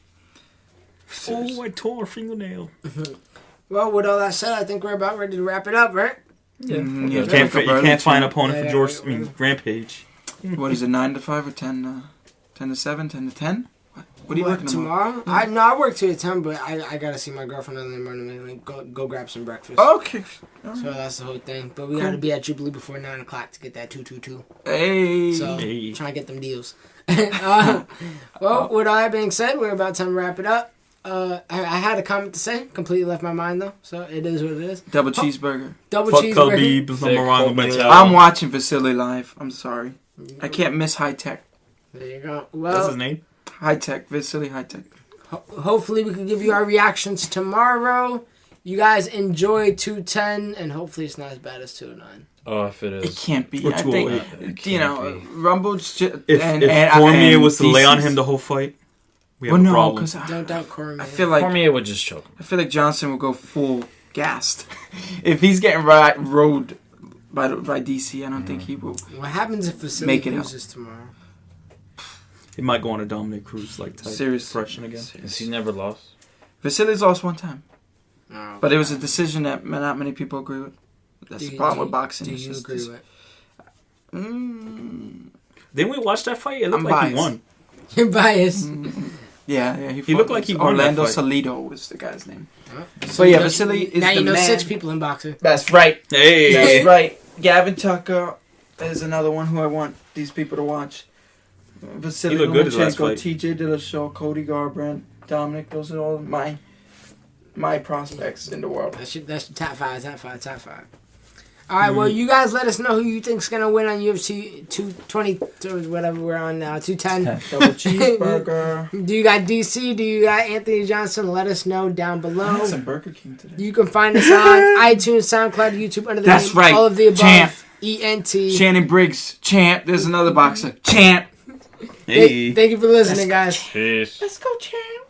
Oh, I tore a fingernail. Well, with all that said, I think we're about ready to wrap it up, right? Yeah. You can't find an opponent for George. Rampage. What is it? 9 to 5 or 10? 10 to 7? 10 to 10? What are you working tomorrow? I work 2 to 10, but I gotta see my girlfriend in the morning and like, go grab some breakfast. Okay. So that's the whole thing. But we gotta be at Jubilee before 9 o'clock to get that 222. Hey. So trying to get them deals. Well, with all that being said, we're about time to wrap it up. I had a comment to say. Completely left my mind though. So it is what it is. Double cheeseburger. Double Fuck cheeseburger. Khabib if I'm wrong with that. I'm watching Vasily live. I'm sorry. I can't miss High Tech. There you go. That's Well, his name? High Tech. Vasily High Tech. hopefully we can give you our reactions tomorrow. You guys enjoy 210, and hopefully it's not as bad as 209. Oh, if it It is. can't be. Or I 208. think, you know, Rumble's just... If Cormier was to lay on him the whole fight, we have a no, problem. because Don't doubt Cormier. I feel like Cormier would just choke him. I feel like Johnson will go full gassed. If he's getting rode by DC, I don't think he will. What happens if Vasily Make it out. loses tomorrow? He might go on a Dominic Cruz like type Seriously. impression again. Because he never lost. Vasily's lost one time, No. but it was a decision that not many people agree with. That's the problem with boxing. Do It's you just agree this- with? Didn't we watch that fight? It looked I'm like he biased. won. You're biased. Yeah, He looked like he won Orlando that fight. Salido was the guy's name. So yeah, you know- Vasily is now the you know man. 6 people in boxing. That's right. Hey. That's right. Gavin Tucker is another one who I want these people to watch. Vasily He looked good his last Lomachenko, fight. TJ Dillashaw, Cody Garbrandt, Dominic. Those are all my prospects in the world. That's top 5, top 5, top 5. All right, well, you guys let us know who you think's going to win on UFC 220, or whatever we're on now, 210. Double cheeseburger. Do you got DC? Do you got Anthony Johnson? Let us know down I below. had some Burger King today. You can find us on iTunes, SoundCloud, YouTube, under the That's name right. All of the Above. Champ. ENT. Shannon Briggs, champ. There's another boxer, champ. Hey. Thank you for listening, guys. Peace. Let's go, champ.